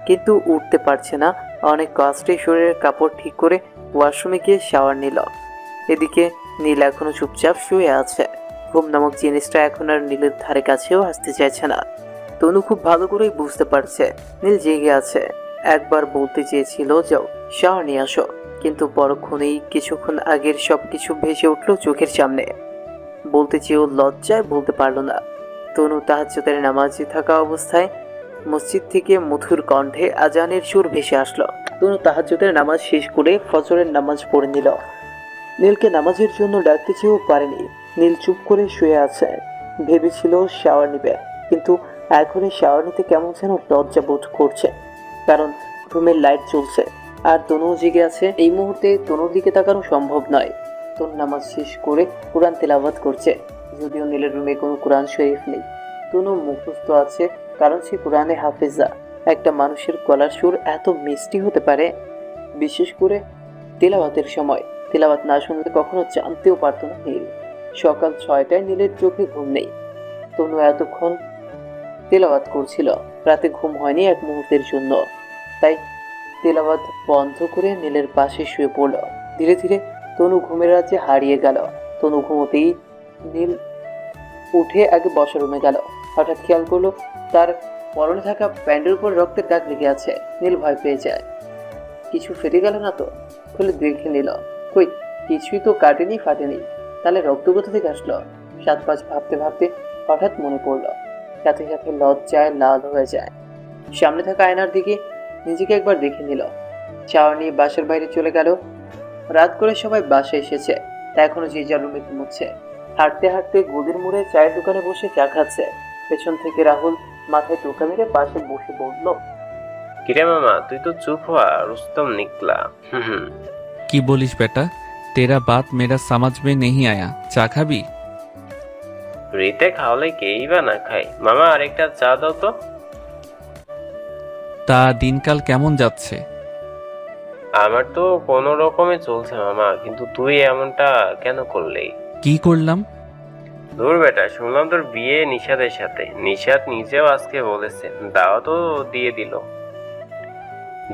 কিন্তু উঠতে পারছে না। অনেক কষ্টে শরীরের কাপড় ঠিক করে ওয়াশরুমে গিয়ে শাওয়ার নিল। এদিকে নীল এখনো চুপচাপ শুয়ে আছে। ঘুম নামক জিনিসটা এখন আর নীলের ধারে কাছেও আসতে চাইছে না। তনু খুব ভালো করেই বুঝতে পারছে নীল জেগে আছে। একবার বলতে চেয়েছিল যাও শাওয়ার নিয়ে আসো, কিন্তু পরক্ষণেই কিছুক্ষণ আগের সবকিছু ভেসে উঠল চোখের সামনে। বলতে চেয়েও লজ্জায় বলতে পারল না। তনু তাহাজ্জুদের নামাজে থাকা অবস্থায় মসজিদ থেকে মধুর কণ্ঠে আজানের সুর ভেসে আসলো। তনু তাহাজ্জুদের নামাজ শেষ করে ফজরের নামাজ পড়ে নিল। নীলকে নামাজের জন্য ডাকতে চেয়েও পারেনি। নীল চুপ করে শুয়ে আছে। ভেবেছিল শাওয়ার নিবে, কিন্তু এখনই শাওয়ার নিতে কেমন যেন লজ্জা বোধ করছে, কারণ রুমের লাইট চলছে আর তনু জেগে আছে। এই মুহূর্তে তনুর দিকে তাকানো সম্ভব নয়। তনু নামাজ শেষ করে কোরআন তেলাওয়াত করছে, যদিও নীলের রুমে কোনো কোরআন শরীফ নেই। তনু মুখস্থ আছে, কারণ সে কোরআনে হাফেজা। একটা মানুষের গলার সুর এত মিষ্টি হতে পারে, বিশেষ করে তেলাওয়াতের সময়। তেলাওয়াত না শুনলে কখনো জানতেও পারতো না নীল। সকাল 6টায় নীলের চোখে ঘুম নেই। তনু এতক্ষণ তেলাওয়াত করছিল, রাতে ঘুম হয়নি এক মুহূর্তের জন্য। তাই তেলাওয়াত বন্ধ করে নীলের পাশে শুয়ে পড়ল। ধীরে ধীরে তনু ঘুমের রাজ্যে হারিয়ে গেল। তনু ঘুমোতেই নীল উঠে আগে বসার রুমে গেল। হঠাৎ খেয়াল করলো তার পরনে থাকা প্যান্টের উপর রক্তের দাগ লেগে আছে। নীল ভয় পেয়ে যায়, কিছু ফেটে গেল না তো? খুলে দেখে নিল, কই কিছুই তো কাটেনি, ফাটেনি। তাহলে রক্ত কোথা থেকে আসলো? 7-5 ভাবতে ভাবতে হঠাৎ মনে পড়লো, সাথে সাথে লজ্জায় লাল হয়ে যায়। সামনে থাকা আয়নার দিকে নিজেকে একবার দেখে নিল। শাওয়ার নিয়ে বাসার বাইরে চলে গেল। রাত করে সবাই বাসায় এসেছে, তা এখনো যে যার রুমে ঘুমোচ্ছে। হাঁটতে হাঁটতে গদির মোড়ে চায়ের দোকানে বসে চা খাচ্ছে। পেছন থেকে রাহুল মাথায় টোকা মেরে পাশে বসে বলল, কিরে মামা, তুই তো চুপ হওয়া রুস্তম নিকলা। কি বলিস বেটা, তেরা বাত মেরা সমাজ মে নেহি আয়া। চা খাবি? ফ্রিতে খাওয়ালে কেই বা না খায়। মামা আরেকটা চা দাও তো। তা দিনকাল কেমন যাচ্ছে? আমার তো কোনো রকমে চলছে মামা, কিন্তু তুই এমনটা কেন করলি? কি করলাম? দূর বেটা, শুনলাম তোর বিয়ে নিশাদের সাথে। নিশাদ নিজেও আজকে বলেছে, দাওয়াতও দিয়ে দিল।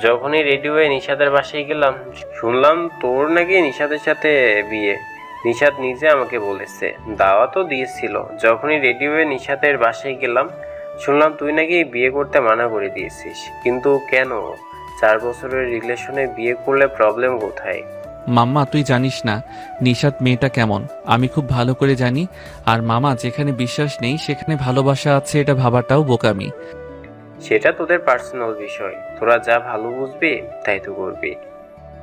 যখনই রেডি হয়ে নিশাদের বাসায় গেলাম, শুনলাম তোর নাকি নিশাদের সাথে বিয়ে। নিশাদ নিজে আমাকে বলেছে, দাওয়াতও দিয়েছিল। যখনই রেডি হয়ে নিশাদের বাসায় গেলাম, শুনলাম তুই নাকি বিয়ে করতে মানা করে দিয়েছিস। কিন্তু কেন? 4 বছরের রিলেশনে বিয়ে করলে প্রবলেম কোথায়? মাম্মা তুই জানিস না নিশাত মেয়েটা কেমন, আমি খুব ভালো করে জানি। আর মামা, যেখানে বিশ্বাস নেই সেখানে ভালোবাসা আছে, এটা ভাবাটাও বোকামি। সেটা তোদের পার্সোনাল বিষয়, তোরা যা ভালো বুঝবি তাই তো করবি।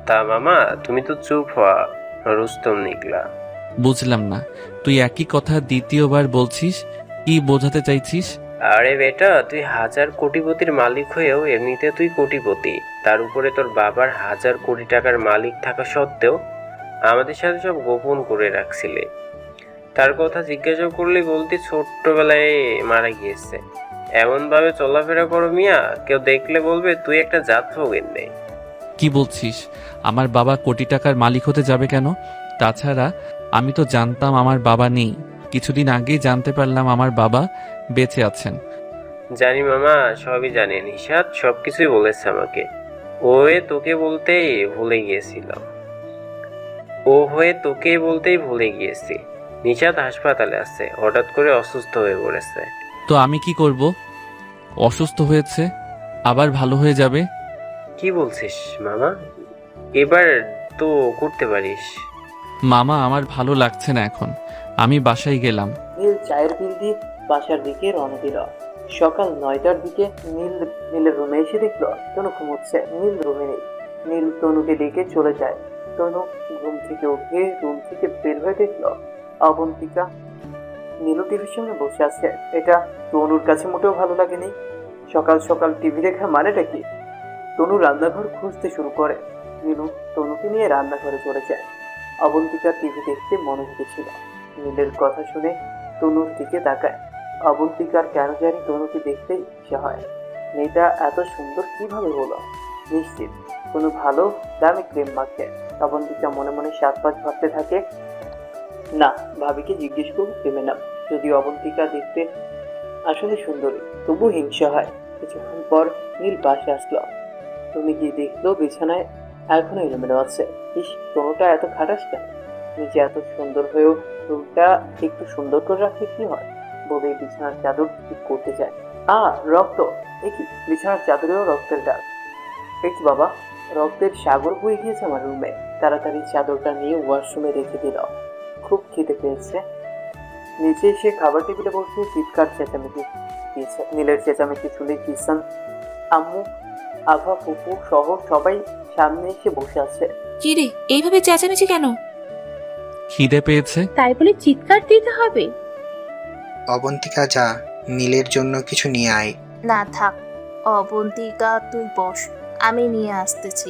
তা মামা, তুমি তো চুপ হওয়া রুস্তম নিকলা। বুঝলাম না, তুই একই কথা দ্বিতীয়বার বলছিস, কি বোঝাতে চাইছিস? আরে বেটা, তুই 1000 কোটিপতির মালিক হয়েও এমনিতে তুই কোটিপতি। তার উপরে তোর বাবার 1000 কোটি টাকার মালিক থাকা সত্ত্বেও আমাদের সাথে সব গোপন করে রাখছিলে। তার কথা জিজ্ঞাসা করলে বলতে ছোট্টবেলায় মারা গিয়েছে। এমন ভাবে চলাফেরা করো মিয়া, কেউ দেখলে বলবে তুই একটা জাত ফকিন্নে। কি বলছিস? আমার বাবা কোটি টাকার মালিক হতে যাবে কেন? তাছাড়া আমি তো জানতাম আমার বাবা নেই, কিছুদিন আগেই জানতে পারলাম আমার বাবা বেঁচে আছেন। জানি মামা, সবই জানি। নিশাদ সবকিছুই বলেছে আমাকে। ও হয়ে তোকে বলতেই ভুলে গিয়েছি। নিশাদ হাসপাতালে আছে, হঠাৎ করে অসুস্থ হয়ে পড়েছে। তো আমি কি করব? অসুস্থ হয়েছে, আবার ভালো হয়ে যাবে। কি বলছিস মামা? এবার তো করতে পারিস। মামা আমার ভালো লাগছে না এখন, আমি বাসায় গেলাম। নীল চায়ের বিল দিয়ে বাসার দিকে রওনা দিল। সকাল 9টার দিকে নীলের রুমে এসে দেখলো তনু ঘুমোচ্ছে। নীল রুমে নেই। নীল তনুকে ডেকে চলে যায়। তনু ঘুম থেকে উঠে রুম থেকে বের হয়ে দেখলো অবন্তিকা নীলু টিভির সামনে বসে আছে। এটা তনুর কাছে মোটেও ভালো লাগেনি। সকাল সকাল টিভি দেখা মানেটা কি? তনু রান্নাঘর খুঁজতে শুরু করে। নীলু তনুকে নিয়ে রান্নাঘরে চলে যায়। অবন্তিকা টিভি দেখতে মনোযোগী ছিল। নীলের কথা শুনে তনুর দিকে তাকায়। অবন্তিকার কেন জানি তনুকে দেখতে ইচ্ছে হয়। মেয়েটা এত সুন্দর কিভাবে হলো? নিশ্চিত কোনো ভালো দামি ক্রিম মাখে। অবন্তিকা মনে মনে 7-5 ভাবতে থাকে। না, ভাবিকে জিজ্ঞেস করবো ক্রিমের নাম। যদি অবন্তিকা দেখতে আসলে সুন্দরী, তবু হিংসা হয়। কিছুক্ষণ পর নীল পাশে আসলো। তুমি কি দেখলো বিছানায় এখনো এলোমেলো আছে? ইস, তনুটা এত খাটাস কেন? নিজে এত সুন্দর হয়েও রুমটা একটু সুন্দর করে রাখলে কি হয়? বলে বিছানার চাদর ঠিক করতে যায়। রক্ত! একই বিছানার চাদরেও রক্তের দাগ। একই বাবা, রক্তের সাগর বয়ে গিয়েছে আমার রুমে। তাড়াতাড়ি চাদরটা নিয়ে ওয়াশরুমে রেখে দিল। খুব খিদে পেয়েছে। নিচে এসে খাবার টেবিলে বসে চিৎকার চেঁচামেচি দিয়েছে। নীলের চেঁচামেচি শুনে কিষান, আম্মু, আভা, ফুপু সহ সবাই সামনে এসে বসে আছে। কি রে, এইভাবে চেঁচামেচি কেন? খিদে পেয়েছে তাই বলে চিৎকার দিতে হবে? অবন্তিকা, যা নীলের জন্য কিছু নিয়ে আয়। না থাক অবন্তিকা, তুই বস, আমি নিয়ে আসতেছি।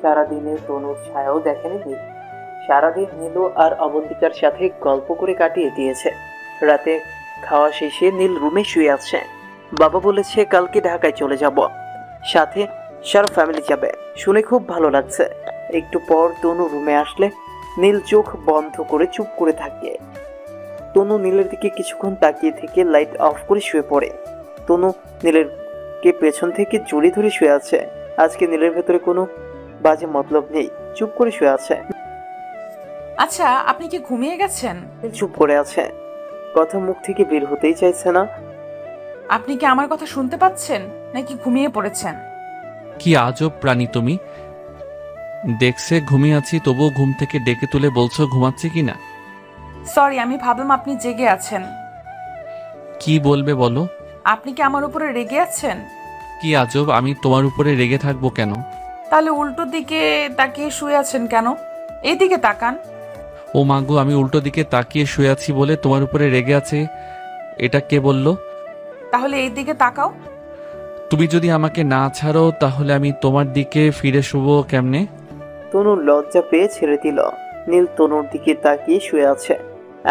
সারাদিনে তনুর ছায়াও দেখেনি নীল। সারাদিন নীলু আর অবন্তিকার সাথে গল্প করে কাটিয়ে দিয়েছে। রাতে খাওয়া শেষে নীল রুমে শুয়ে আছে। বাবা বলেছে কালকে ঢাকায় চলে যাব, সাথে সারা ফ্যামিলি যাবে। শুনে খুব ভালো লাগছে। একটু পর তনু রুমে আসলে নীল চোখ বন্ধ করে চুপ করে থাকে। তনু নীলের দিকে কিছুক্ষণ তাকিয়ে থেকে লাইট অফ করে শুয়ে পড়ে। তনু নীলের পেছন থেকে জড়িয়ে ধরে শুয়ে আছে। আজকে নীলের ভেতরে কোনো বাজে মতলব নেই, চুপ করে শুয়ে আছে। আচ্ছা, আপনি কি ঘুমিয়ে গেছেন? চুপ করে আছে, কথা মুখ থেকে বের হতেই চাইছে না। আপনি কি আমার কথা শুনতে পাচ্ছেন নাকি ঘুমিয়ে পড়েছেন? কি আজব প্রাণী তুমি! দেখছে ঘুমিয়ে আছি, তবুও ঘুম থেকে ডেকে তুলে বলছো ঘুমাচ্ছি কিনা। সরি, আমি ভাবলাম আপনি জেগে আছেন। কি বলবে বলো? আপনি কি আমার উপরে রেগে আছেন? কি আজব, আমি তোমার উপরে রেগে থাকবো কেন? তাহলে উল্টো দিকে তাকিয়ে শুয়ে আছেন কেন? এইদিকে তাকান। ও মাগো, আমি উল্টো দিকে তাকিয়ে শুয়ে আছি বলে তোমার উপরে রেগে আছে, এটা কে বলল? তাহলে এই দিকে তাকাও। তুমি যদি আমাকে না ছাড়ো তাহলে আমি তোমার দিকে ফিরে শুভ কেমনে? তনু লজ্জা পেয়ে ছেড়ে দিল। নীল তনুর দিকে তাকিয়ে শুয়ে আছে।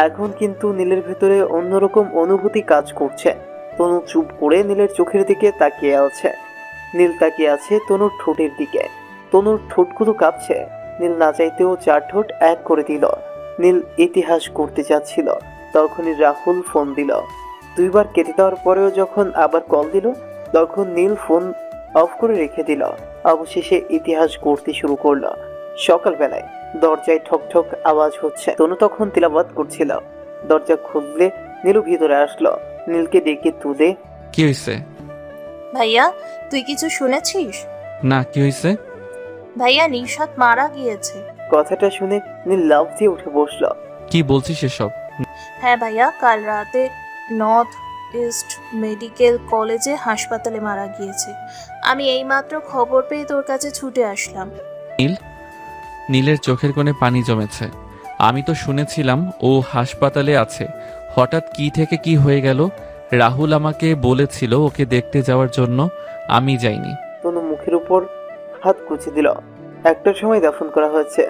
এখন কিন্তু নীলের ভেতরে অন্যরকম অনুভূতি কাজ করছে। তনু চুপ করে নীলের চোখের দিকে তাকিয়ে আছে। নীল তাকিয়ে আছে তনুর ঠোঁটের দিকে। তনুর ঠোঁটগুলো কাঁপছে। নীল না চাইতেও চার ঠোঁট এক করে দিল। নীল ইতিহাস করতে যাচ্ছিল, তখনই রাহুল ফোন দিল। দুইবার কেটে দেওয়ার পরেও যখন আবার কল দিল, তখন নীল ফোন অফ করে রেখে দিল। অবশেষে ইতিহাস করতে শুরু করলো। সকালবেলায় দরজায় ঠক ঠক আওয়াজ হচ্ছে। তনু তখন তিলাওয়াত করছিল। দরজা খুললে নীলু ভিতরে আসলো। নীলকে ডেকে তুলে, কি হয়েছে? ভাইয়া, তুই কিছু শুনেছিস? না, কি হয়েছে? ভাইয়া, নিশাত মারা গিয়েছে। কথাটা শুনে নীল লাফ দিয়ে উঠে বসলো। কি বলছিস এসব? হ্যাঁ ভাইয়া, কাল রাতে নর্থ ইস্ট মেডিকেল কলেজে হাসপাতালে মারা গিয়েছে। আমি এইমাত্র খবর পেয়ে তোর কাছে ছুটে আসলাম। নীলের চোখের কোণে পানি জমেছে। আমি তো শুনেছিলাম ও হাসপাতালে আছে, হঠাৎ কি থেকে কি হয়ে গেল? রাহুল আমাকে বলেছিল ওকে দেখতে যাওয়ার জন্য, আমি যাইনি। তনু মুখের উপর হাত কুচে দিল। একটার সময় দাফন করা হয়েছে।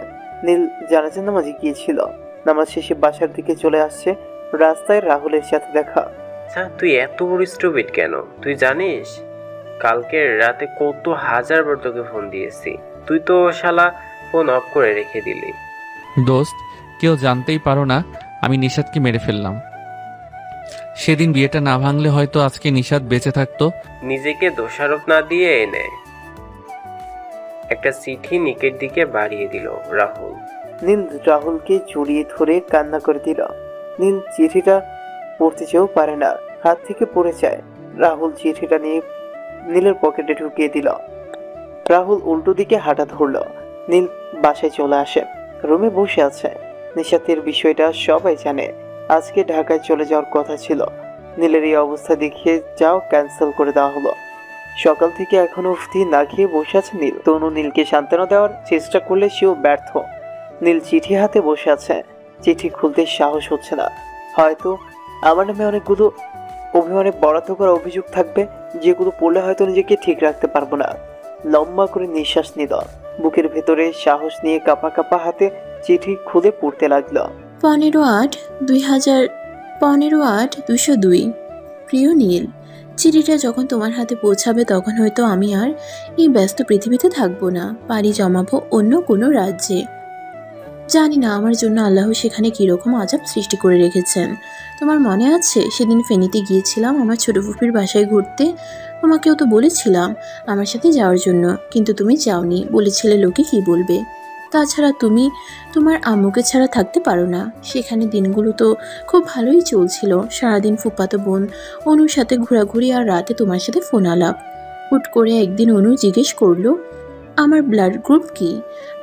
নীল জানাজার নামাজে গিয়েছিল। নামাজ শেষে বাসার দিকে চলে আসছে। রাস্তায় রাহুলের সাথে দেখা। আচ্ছা, তুই এত বড় স্টুপিড কেন? তুই জানিস কালকে রাতে কত হাজারবার তোকে ফোন দিয়েছি, তুই তো শালা ফোন অফ করে রেখে দিলি। দোস্ত, কেউ জানতেই পারো না আমি নিশাদকে মেরে ফেললাম। সেদিন বিয়েটা না ভাঙলে হয়তো আজকে নিশাদ বেঁচে থাকতো। নিজেকে দোষারোপ না দিয়ে এনে একটা চিঠি নিকের দিকে বাড়িয়ে দিল রাহুল। নীল রাহুলকে জড়িয়ে ধরে কান্না করে দিল। নীল চিঠিটা পড়তে চেয়েও পারে না, হাত থেকে পড়ে যায়। রাহুল চিঠিটা নিয়ে নীলের পকেটে ঢুকিয়ে দিল। রাহুল উল্টো দিকে হাঁটা ধরল। নীল বাসায় চলে আসে। রুমে বসে আছে। নিশাতের বিষয়টা সবাই জানে। আজকে ঢাকায় চলে যাওয়ার কথা ছিল। নীলের এই অবস্থা দেখিয়ে যাও ক্যান্সেল করে দেওয়া হলো। সকাল থেকে এখনো অবধি না খেয়ে বসে আছে নীল। তনু নীলকে সান্ত্বনা দেওয়ার চেষ্টা করলে সেও ব্যর্থ। নীল চিঠি হাতে বসে আছে। চিঠি খুলতে সাহস হচ্ছে না। হয়তো আমার নামে অনেকগুলো অভিমানে বরাদ্দ করা অভিযোগ থাকবে, যেগুলো পড়লে হয়তো নিজেকে ঠিক রাখতে পারবো না। লম্বা করে নিঃশ্বাস নিল। বুকের ভেতরে সাহস নিয়ে কাঁপা কাঁপা হাতে চিঠি খুলে পড়তে লাগলো। 15/8/15/202 প্রিয় নীল, চিঠিটা যখন তোমার হাতে পৌঁছাবে তখন হয়তো আমি আর এই ব্যস্ত পৃথিবীতে থাকবো না, পাড়ি জমাবো অন্য কোনো রাজ্যে। জানি না আমার জন্য আল্লাহ সেখানে কীরকম আযাব সৃষ্টি করে রেখেছেন। তোমার মনে আছে সেদিন ফেনীতে গিয়েছিলাম আমার ছোট ফুপির বাসায় ঘুরতে? তোমাকেও তো বলেছিলাম আমার সাথে যাওয়ার জন্য, কিন্তু তুমি যাওনি, বলেছিলে লোকে কি বলবে। তাছাড়া তুমি তোমার আম্মুকে ছাড়া থাকতে পারো না। সেখানে দিনগুলো তো খুব ভালোই চলছিল। সারাদিন ফুপাতো বোন অনুর সাথে ঘোরাঘুরি আর রাতে তোমার সাথে ফোন আলাপ। হুট করে একদিন অনু জিজ্ঞেস করলো আমার ব্লাড গ্রুপ কি।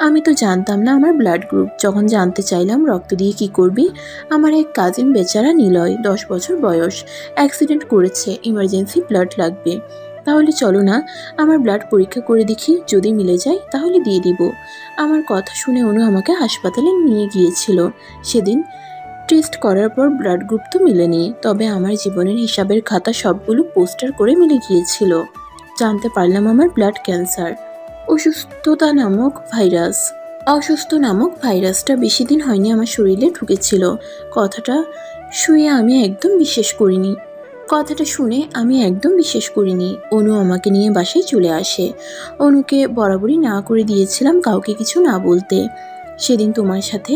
আমি তো জানতাম না আমার ব্লাড গ্রুপ। যখন জানতে চাইলাম রক্ত দিয়ে কি করবি, আমার এক কাজিন বেচারা নিলয়, 10 বছর বয়স, অ্যাক্সিডেন্ট করেছে, ইমার্জেন্সি ব্লাড লাগবে। তাহলে চলো না আমার ব্লাড পরীক্ষা করে দেখি, যদি মিলে যায় তাহলে দিয়ে দিব। আমার কথা শুনে অনু আমাকে হাসপাতালে নিয়ে গিয়েছিল। সেদিন টেস্ট করার পর ব্লাড গ্রুপ তো মিলেনি, তবে আমার জীবনের হিসাবের খাতা সবগুলো পোস্টার করে মিলে গিয়েছিল। জানতে পারলাম আমার ব্লাড ক্যান্সার। অসুস্থ নামক ভাইরাসটা বেশি দিন হয়নি আমার শরীরে ঢুকেছিল। কথাটা শুনে আমি একদম বিশ্বাস করিনি। অনু আমাকে নিয়ে বাসায় চলে আসে। অনুকে বরাবরই না করে দিয়েছিলাম কাউকে কিছু না বলতে। সেদিন তোমার সাথে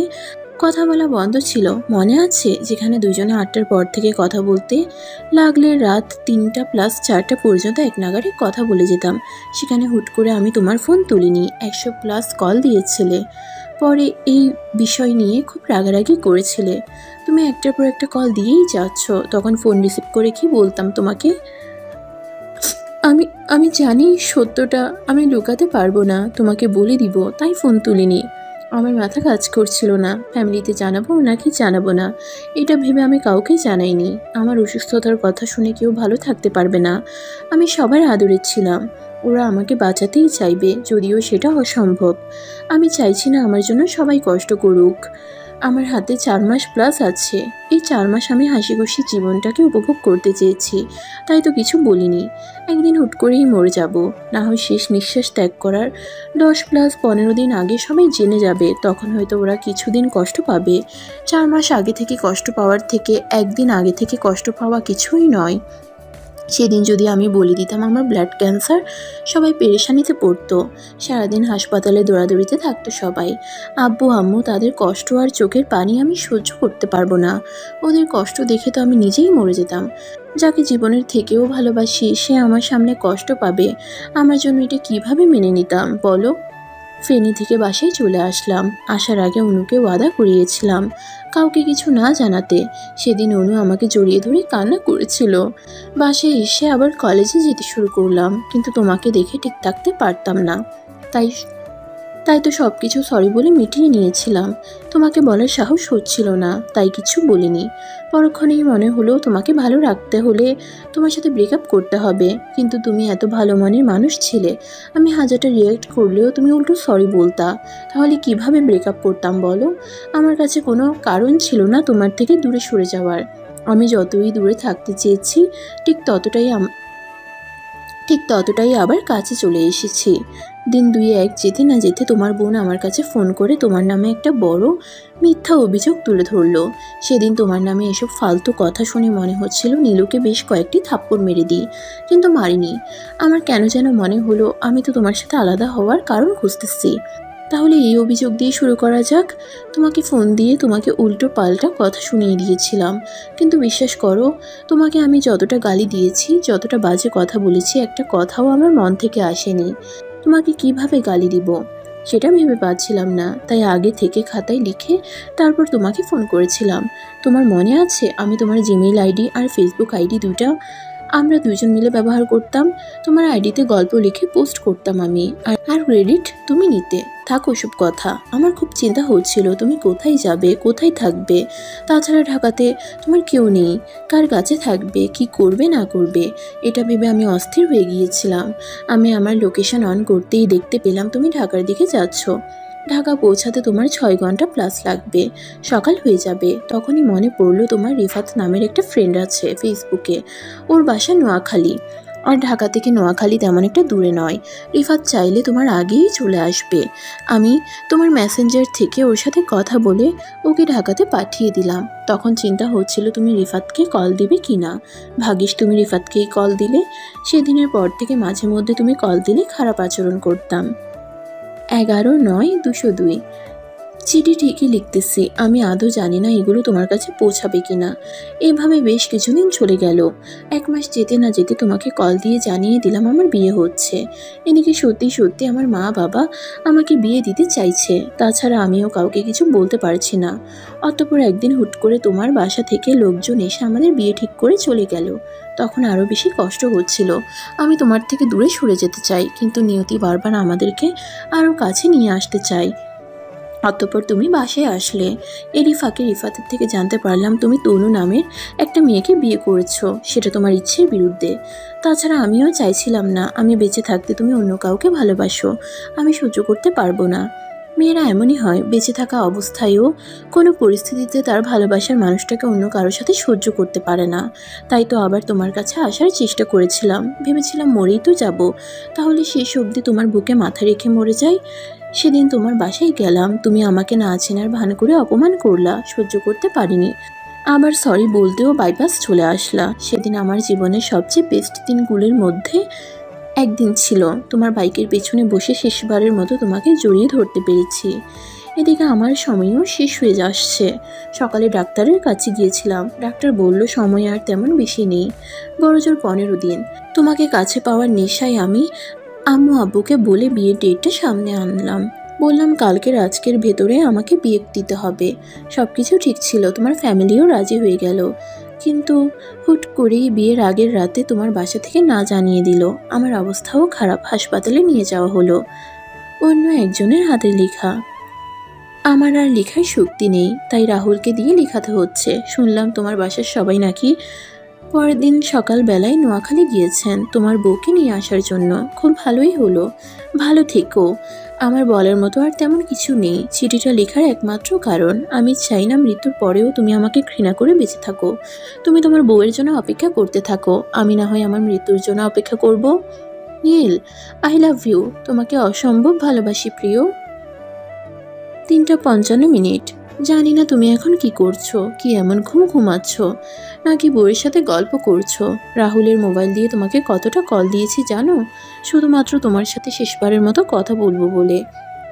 কথা বলা বন্ধ ছিল, মনে আছে? যেখানে দুজনে 8টার পর থেকে কথা বলতে লাগলে রাত 3টা+4টা পর্যন্ত এক নাগারে কথা বলে যেতাম। সেখানে হুট করে আমি তোমার ফোন তুলিনি, 100+ কল দিয়েছিলে। পরে এই বিষয় নিয়ে খুব রাগারাগি করেছিলে। তুমি একটার পর একটা কল দিয়েই যাচ্ছ। তখন ফোন রিসিভ করে কি বলতাম তোমাকে? আমি জানি সত্যটা আমি লুকাতে পারবো না, তোমাকে বলে দিব, তাই ফোন তুলিনি। আমার মাথা কাজ করছিল না, ফ্যামিলিতে জানাবো নাকি জানাবো না এটা ভেবে আমি কাউকে জানাইনি। আমার অসুস্থতার কথা শুনে কেউ ভালো থাকতে পারবে না। আমি সবার আদরের ছিলাম। ওরা আমাকে বাঁচাতেই চাইবে, যদিও সেটা অসম্ভব। আমি চাইছি না আমার জন্য সবাই কষ্ট করুক। আমার হাতে 4 মাস প্লাস আছে। এই 4 মাস আমি হাসি খুশি জীবনটাকে উপভোগ করতে চেয়েছি, তাই তো কিছু বলিনি। একদিন হুট করেই মরে যাব, না হয় শেষ নিঃশ্বাস ত্যাগ করার 10+15 দিন আগে সবাই জেনে যাবে, তখন হয়তো ওরা কিছুদিন কষ্ট পাবে। 4 মাস আগে থেকে কষ্ট পাওয়ার থেকে একদিন আগে থেকে কষ্ট পাওয়া কিছুই নয়। সেদিন যদি আমি বলে দিতাম আমার ব্লাড ক্যান্সার, সবাই পেরেশানিতে পড়তো, সারাদিন হাসপাতালে দৌড়াদৌড়িতে থাকতো সবাই। আব্বু আম্মু তাদের কষ্ট আর চোখের পানি আমি সহ্য করতে পারবো না। ওদের কষ্ট দেখে তো আমি নিজেই মরে যেতাম। যাকে জীবনের থেকেও ভালোবাসি সে আমার সামনে কষ্ট পাবে, আমার জন্য এটা কিভাবে মেনে নিতাম বলো? ফেনী থেকে বাসায় চলে আসলাম। আসার আগে অনুকে ওয়াদা করিয়েছিলাম কাউকে কিছু না জানাতে। সেদিন অনু আমাকে জড়িয়ে ধরে কান্না করেছিল। বাসায় এসে আবার কলেজে যেতে শুরু করলাম, কিন্তু তোমাকে দেখে ঠিক থাকতে পারতাম না, তাই তো সব কিছু সরি বলে মিটিয়ে নিয়েছিলাম। তোমাকে বলার সাহস হচ্ছিল না, তাই কিছু বলিনি। পরক্ষণেই মনে হলো তোমাকে ভালো রাখতে হলে তোমার সাথে ব্রেকআপ করতে হবে, কিন্তু তুমি এত ভালো মনের মানুষ ছিলে। আমি হাজারটা রিয়েক্ট করলেও তুমি উল্টো সরি বলতা, তাহলে কিভাবে ব্রেকআপ করতাম বলো? আমার কাছে কোনো কারণ ছিল না তোমার থেকে দূরে সরে যাওয়ার। আমি যতই দূরে থাকতে চেয়েছি ঠিক ততটাই আবার কাছে চলে এসেছি। দিন 2-1 যেতে না যেতে তোমার বোন আমার কাছে ফোন করে তোমার নামে একটা বড় মিথ্যা অভিযোগ তুলে ধরলো। সেদিন তোমার নামে এসব ফালতু কথা শুনে মনে হচ্ছিল নীলুকে বেশ কয়েকটি থাপ্পড় মেরে দিই, কিন্তু মারিনি। আমার কেন যেন মনে হলো আমি তো তোমার সাথে আলাদা হওয়ার কারণ খুঁজতেছি। তাহলে এই অভিযোগ দিয়ে শুরু করা যাক। তোমাকে ফোন দিয়ে তোমাকে উল্টো পাল্টা কথা শুনিয়ে দিয়েছিলাম, কিন্তু বিশ্বাস করো তোমাকে আমি যতটা গালি দিয়েছি, যতটা বাজে কথা বলেছি, একটা কথাও আমার মন থেকে আসেনি। তোমাকে কিভাবে গালি দিব সেটা ভেবে পাচ্ছিলাম না, তাই আগে থেকে খাতায় লিখে তারপর তোমাকে ফোন করেছিলাম। তোমার মনে আছে আমি তোমার জিমেইল আইডি আর ফেসবুক আইডি দুইটা আমরা দুইজন মিলে ব্যবহার করতাম। তোমার আইডিতে গল্প লিখে পোস্ট করতাম আমি, আর ক্রেডিট তুমি নিতে। থাকো ওসব কথা। আমার খুব চিন্তা হচ্ছিল তুমি কোথায় যাবে, কোথায় থাকবে। তাছাড়া ঢাকাতে তোমার কেউ নেই, কার কাছে থাকবে, কি করবে না করবে, এটা ভেবে আমি অস্থির হয়ে গিয়েছিলাম। আমি আমার লোকেশন অন করতেই দেখতে পেলাম তুমি ঢাকার দিকে যাচ্ছ। ঢাকা পৌঁছাতে তোমার 6 ঘন্টা প্লাস লাগবে, সকাল হয়ে যাবে। তখনই মনে পড়লো তোমার রিফাত নামের একটা ফ্রেন্ড আছে ফেসবুকে, ওর বাসা নোয়াখালী, আর ঢাকা থেকে নোয়াখালী তেমন একটা দূরে নয়। রিফাত চাইলে তোমার আগেই চলে আসবে। আমি তোমার মেসেঞ্জার থেকে ওর সাথে কথা বলে ওকে ঢাকাতে পাঠিয়ে দিলাম। তখন চিন্তা হচ্ছিল তুমি রিফাতকে কল দিবে কি না। ভাগ্যিস তুমি রিফাতকেই কল দিলে। সেদিনের পর থেকে মাঝে মধ্যে তুমি কল দিলে খারাপ আচরণ করতাম। 11/9/202। চিঠি ঠিকই লিখতেছি, আমি আদৌ জানি না এগুলো তোমার কাছে পৌঁছাবে কিনা। এভাবে বেশ কিছুদিন চলে গেল। 1 মাস যেতে না যেতে তোমাকে কল দিয়ে জানিয়ে দিলাম আমার বিয়ে হচ্ছে। এদিকে সত্যি সত্যি আমার মা বাবা আমাকে বিয়ে দিতে চাইছে, তাছাড়া আমিও কাউকে কিছু বলতে পারছি না। অতঃপর একদিন হুট করে তোমার বাসা থেকে লোকজন এসে আমাদের বিয়ে ঠিক করে চলে গেল। তখন আরও বেশি কষ্ট হচ্ছিল। আমি তোমার থেকে দূরে সরে যেতে চাই, কিন্তু নিয়তি বারবার আমাদেরকে আরও কাছে নিয়ে আসতে চাই। অতঃপর তুমি বাসায় আসলে। এরই ফাঁকে রিফাতের থেকে জানতে পারলাম তুমি তনু নামের একটা মেয়েকে বিয়ে করেছো, সেটা তোমার ইচ্ছের বিরুদ্ধে। তাছাড়া আমিও চাইছিলাম না আমি বেঁচে থাকতে তুমি অন্য কাউকে ভালোবাসো, আমি সহ্য করতে পারবো না। মেয়েরা এমনই হয়, বেঁচে থাকা অবস্থায়ও কোনো পরিস্থিতিতে তার ভালোবাসার মানুষটাকে অন্য কারোর সাথে সহ্য করতে পারে না। তাই তো আবার তোমার কাছে আসার চেষ্টা করেছিলাম, ভেবেছিলাম মরেই তো যাব, তাহলে শেষ অবধি তোমার বুকে মাথা রেখে মরে যাই। সেদিন তোমার বাসায় গেলাম, তুমি আমাকে না চেনার ভান করে অপমান করলা, সহ্য করতে পারিনি। আবার সরি বলতেও বাইপাস চলে আসলা। সেদিন আমার জীবনের সবচেয়ে বেস্ট দিনগুলোর মধ্যে একদিন ছিল। তোমার বাইকের পেছনে বসে শেষবারের মতো তোমাকে জড়িয়ে ধরতে পেরেছি। এদিকে আমার সময়ও শেষ হয়ে যাচ্ছে। সকালে ডাক্তারের কাছে গিয়েছিলাম, ডাক্তার বলল সময় আর তেমন বেশি নেই, বড়জোর 15 দিন। তোমাকে কাছে পাওয়ার নেশায় আমি আম্মু আব্বুকে বলে বিয়ের ডেটটা সামনে আনলাম। বললাম কালকের আজকের ভেতরে আমাকে বিয়ে দিতে হবে। সব কিছু ঠিক ছিল, তোমার ফ্যামিলিও রাজি হয়ে গেল, কিন্তু হুট করেই বিয়ের আগের রাতে তোমার বাসা থেকে না জানিয়ে দিল। আমার অবস্থাও খারাপ, হাসপাতালে নিয়ে যাওয়া হলো। অন্য একজনের হাতে লেখা, আমার আর লেখার শক্তি নেই, তাই রাহুলকে দিয়ে লেখাতে হচ্ছে। শুনলাম তোমার বাসার সবাই নাকি পরের দিন সকালবেলায় নোয়াখালী গিয়েছেন তোমার বউকে নিয়ে আসার জন্য। খুব ভালোই হলো। ভালো থেকো। আমার বলার মতো আর তেমন কিছু নেই। চিঠিটা লেখার একমাত্র কারণ আমি চাই না মৃত্যুর পরেও তুমি আমাকে ঘৃণা করে বেঁচে থাকো। তুমি তোমার বউয়ের জন্য অপেক্ষা করতে থাকো, আমি না হয় আমার মৃত্যুর জন্য অপেক্ষা করব। নীল, আই লাভ ইউ। তোমাকে অসম্ভব ভালোবাসি প্রিয়। 3:55। জানি না তুমি এখন কি করছো, কি এমন ঘুমাচ্ছ নাকি বউয়ের সাথে গল্প করছো। রাহুলের মোবাইল দিয়ে তোমাকে কতটা কল দিয়েছি জানো? শুধুমাত্র তোমার সাথে শেষবারের মতো কথা বলবো বলে।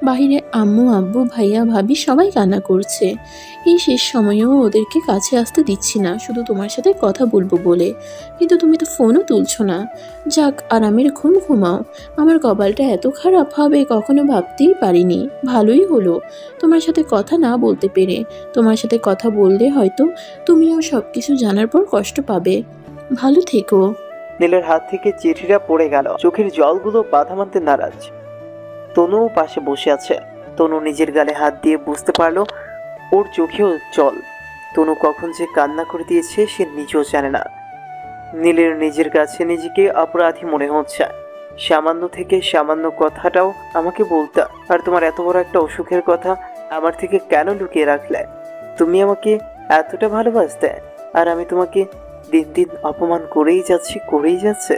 বাহিরে আম্মু আব্বু ভাইয়া ভাবি সবাই কান্না করছে। এই শেষ সময়েও ওদেরকে কাছে আসতে দিচ্ছি না, শুধু তোমার সাথে কথা বলবো বলে। কিন্তু তুমি তো ফোনও তুলছো না। যাক, আরামের ঘুমাও। আমার কপালটা এত খারাপ হবে কখনো ভাবতেই পারিনি। ভালোই হলো তোমার সাথে কথা না বলতে পেরে। তোমার সাথে কথা বললে হয়তো তুমিও সব কিছু জানার পর কষ্ট পাবে। ভালো থেকো। নীলের হাত থেকে চিঠিটা পড়ে গেল। চোখের জলগুলো বাধা মানতে নারাজ। তনু পাশে বসে আছে। তনু নিজের গালে হাত দিয়ে বুঝতে পারলো ওর চোখেও জল। তনু কখন যে কান্না করে দিয়েছে সে নিজেও জানে না। নীলের নিজের কাছে নিজেকে অপরাধী মনে হচ্ছে। সামান্য থেকে সামান্য কথাটাও আমাকে বলতে, আর তোমার এত বড় একটা অসুখের কথা আমার থেকে কেন লুকিয়ে রাখলে? তুমি আমাকে এতটা ভালোবাসতে, আর আমি তোমাকে দিন দিন অপমান করেই যাচ্ছে,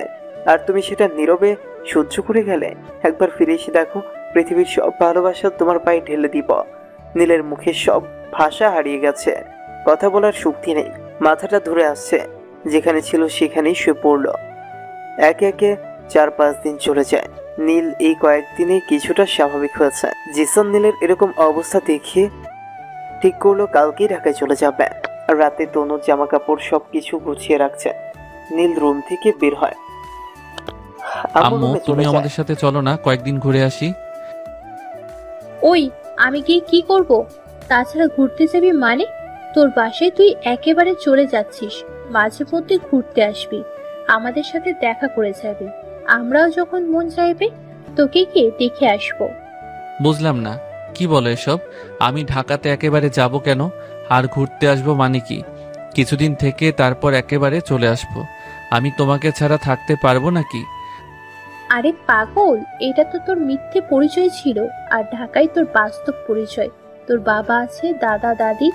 আর তুমি সেটা নীরবে সহ্য করে গেলে। একবার ফিরে এসে দেখো, পৃথিবীর সব ভালোবাসা তোমার পায়ে ঢেলে দিব। নীলের মুখে সব ভাষা হারিয়ে গেছে, কথা বলার শক্তি নেই, মাথাটা ধরে আসছে। যেখানে ছিল সেখানেই শুয়ে পড়ল। একে একে 4-5 দিন চলে যায়। নীল এই কয়েকদিনে কিছুটা স্বাভাবিক হয়েছে। জিসান নীলের এরকম অবস্থা দেখে ঠিক করলো কালকেই ঢাকায় চলে যাবে। রাতে তনুর জামা কাপড় সবকিছু গুছিয়ে রাখছে। নীল রুম থেকে বের হয়। আম্মু, তুমি আমাদের সাথে চলো না, কয়েকদিন ঘুরে আসি। ওই, আমি গিয়ে কি করব? তাছাড়া ঘুরতে যাবি মানে? তোর বাসায় তুই একেবারে চলে যাচ্ছিস, মাঝে মধ্যে ঘুরতে আসবি, আমাদের সাথে দেখা করে যাবি। আমরাও যখন মন চাইবে তোকে গিয়ে দেখে আসবো। বুঝলাম না, কি বলো এসব? আমি ঢাকাতে একেবারে যাব কেন? আর ঘুরতে আসবো মানে কি? কিছুদিন থেকে তারপর একেবারে চলে আসবো। আমি তোমাকে ছাড়া থাকতে পারবো নাকি? আরে পাগল, এটা তো তোর মিথ্যে পরিচয় ছিল, আর ঢাকায় তোর বাস্তব পরিচয়। তোর বাবা আছে, দাদা দাদি,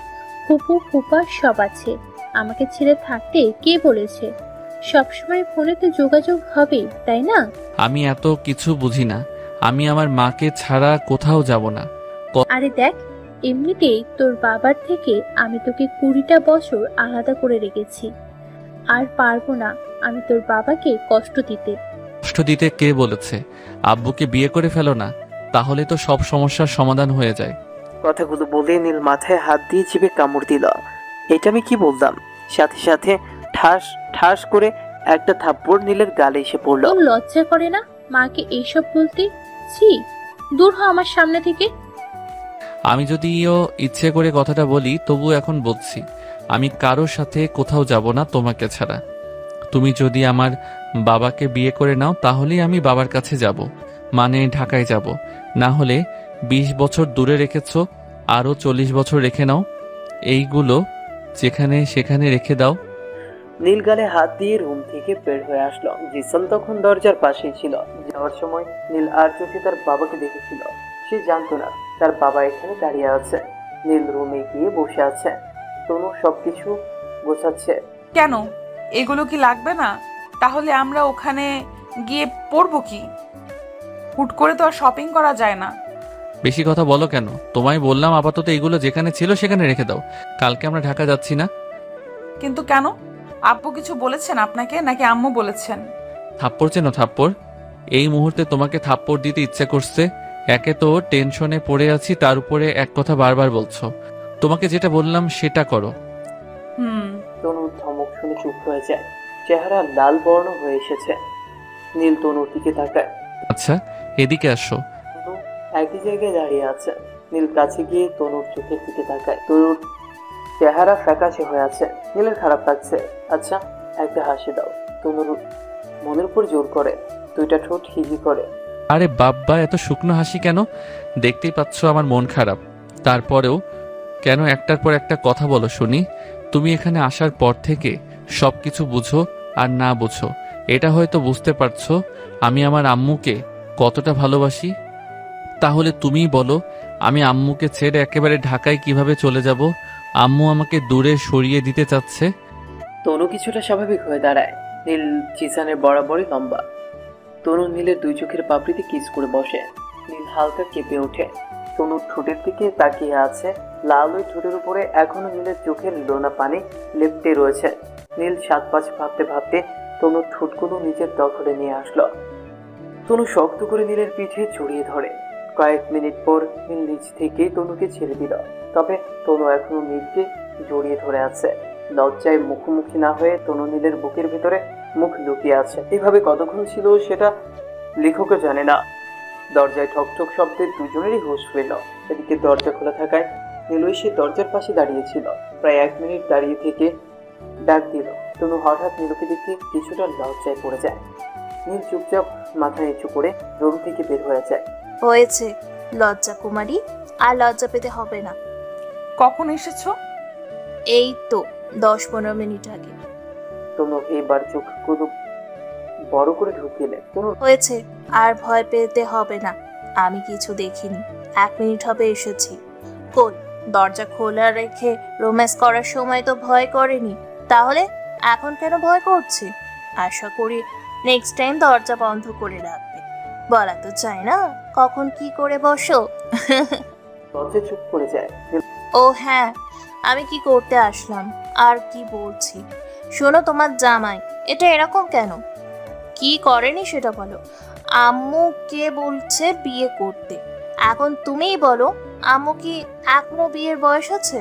ফুপু ফুপা সব আছে। আমাকে ছেড়ে থাকতে কে বলেছে? সবসময় ফোনে তো যোগাযোগ হবে, তাই না? আমি এত কিছু বুঝি না। আমি আমার মাকে ছাড়া কোথাও যাব না। আরে দেখ, এমনিতেই তোর বাবার থেকে আমি তোকে 20টা বছর আলাদা করে রেখেছি, আর পারবো না আমি তোর বাবাকে কষ্ট দিতে। কষ্ট দিতে কে বলেছে? আব্বুকে বিয়ে করে ফেলো না, তাহলে তো সব সমস্যার সমাধান হয়ে যায়। কথাগুলো বলে নীল মাথায় হাত দিয়ে জিভে কামড় দিল। এটা আমি কি বললাম? সাথে সাথে ঠাস ঠাস করে একটা থাপ্পড় নীলের গালে এসে পড়ল। তোর লজ্জা করে না মাকে এইসব বলতে? ছি, দূর হ আমার সামনে থেকে। আমি যদিও ইচ্ছে করে কথাটা বলি, তবু এখন বলছি, আমি কারোর সাথে কোথাও যাব না তোমাকে ছাড়া। তুমি যদি আমার বাবাকে বিয়ে করে নাও তাহলেই আমি বাবার কাছে যাব, মানে ঢাকায় যাব। না হলে 20 বছর দূরে রেখেছ, আরও 40 বছর রেখে নাও। এইগুলো যেখানে সেখানে রেখে দাও। নীল গালে হাত দিয়ে রুম থেকে বের হয়ে আসলো। জিসান তখন দরজার পাশেই ছিল। যাওয়ার সময় নীল আর চোখে তার বাবাকে দেখেছিল। সে জানতো না তার বাবা এখানে দাঁড়িয়ে আছে। নীল রুমে গিয়ে বসে আছে। তনু সবকিছু গোছাচ্ছে। কেন, এগুলো কি লাগবে না? তাহলে আমরা ওখানে গিয়ে পড়বো কি? হুট করে তো আর শপিং করা যায় না। বেশি কথা বলো কেন? তোমায় বললাম আপাতত এইগুলো যেখানে ছিল সেখানে রেখে দাও। কালকে আমরা ঢাকা যাচ্ছি না। কিন্তু কেন? আব্বু কিছু বলেছেন আপনাকে, নাকি আম্মু বলেছেন? থাপ্পড় চেনো? থাপ্পড়? এই মুহূর্তে তোমাকে থাপ্পড় দিতে ইচ্ছে করছে। একে তো টেনশনে পড়ে আছি, তার উপরে এক কথা বারবার বলছো। তোমাকে যেটা বললাম সেটা করো। তনু ধমক শুনে চুপ হয়ে যায়। চেহারা লাল বর্ণ হয়ে এসেছে। নীল তনুর দিকে তাকায়। আচ্ছা, এদিকে আসো। তনু একই জায়গায় দাঁড়িয়ে আছে। নীল কাছে গিয়ে তনুর চোখের দিকে তাকায়। তনুর চেহারা ফ্যাকাশে হয়ে আছে। নীলের খারাপ লাগছে। আচ্ছা, একটা হাসি দাও। তনুর মনের উপর জোর করে, দুইটা ঠোঁট হিহি করে। আরে বাব্বা, এত শুকনো হাসি কেন? দেখতেই পাচ্ছ আমার মন খারাপ। তারপরেও কেন একটার পর একটা কথা বলো শুনি? তুমি এখানে আসার পর থেকে সব কিছু বুঝো আর না বুঝো, এটা হয়তো বুঝতে পারছো আমি আমার আম্মুকে কতটা ভালোবাসি। তাহলে তুমিই বলো, আমি আম্মুকে ছেড়ে একেবারে ঢাকায় কিভাবে চলে যাব? আম্মু আমাকে দূরে সরিয়ে দিতে চাচ্ছে। তনু কিছুটা স্বাভাবিক হয়ে দাঁড়ায়। নীল জিসানের বরাবরই লম্বা। তনু নীলের দুই চোখের পাপড়িতে কিস করে বসে। নীল হালকা কেঁপে ওঠে। তনুর ঠোঁটের দিকে তাকিয়ে আছে। লাল ওই ঠোঁটের উপরে এখনো নীলের চোখের লোনা পানি লেপ্টে রয়েছে। নীল 7-5 ভাবতে ভাবতে তনুর ঠোঁটগুলো নিজের দখলে নিয়ে আসলো। তনু শক্ত করে নীলের পিঠে জড়িয়ে ধরে। কয়েক মিনিট পর নীল নিজ থেকেই তনুকে ছেড়ে দিল। তবে তনু এখনো নীলকে জড়িয়ে ধরে আছে। লজ্জায় মুখোমুখি না হয়ে তনু নীলের বুকের ভিতরে মুখ লুকিয়ে আছে। এভাবে কতক্ষণ ছিল সেটা লেখকও জানে না। দরজায় ঠকঠক শব্দে দুজনেরই হুঁশ ফিরল। এদিকে দরজা খোলা থাকায় নীল সে দরজার পাশে দাঁড়িয়েছিল। প্রায় 1 মিনিট দাঁড়িয়ে থেকে ডাক দিল। তনু হঠাৎ নীলকে দেখে কিছুটা লজ্জায় পড়ে যায়। নীল চুপচাপ মাথা নিচু করে রুম থেকে বের হয়ে যায়। হয়েছে লজ্জা কুমারী, আর লজ্জা পেতে হবে না। কখন এসেছো? এই তো 10-15 মিনিট আগে। তনু এবার চোখগুলো বড় করে ঢুকিয়ে নেয়। তনু হয়েছে, আর ভয় পেতে হবে না। আমি কিছু দেখিনি। 1 মিনিট হবে এসেছি। কই, দরজা খোলা রেখে রোম্যান্স করার সময় তো ভয় করেনি, তাহলে এখন কেন ভয় করছে? আশা করি নেক্সট টাইম দরজা বন্ধ করে রাখবে। বলা তো চাই না কখন কি করে বসো। দরজা চুপ করে যায়। ও হ্যাঁ, আমি কি করতে আসলাম আর কি বলছি। শোনো, তোমার জামাই এটা এরকম কেন? কি করেনি সেটা বলো। আম্মু কে বলছে বিয়ে করতে? এখন তুমিই বলো, আম্মু কি এখনো বিয়ের বয়স আছে?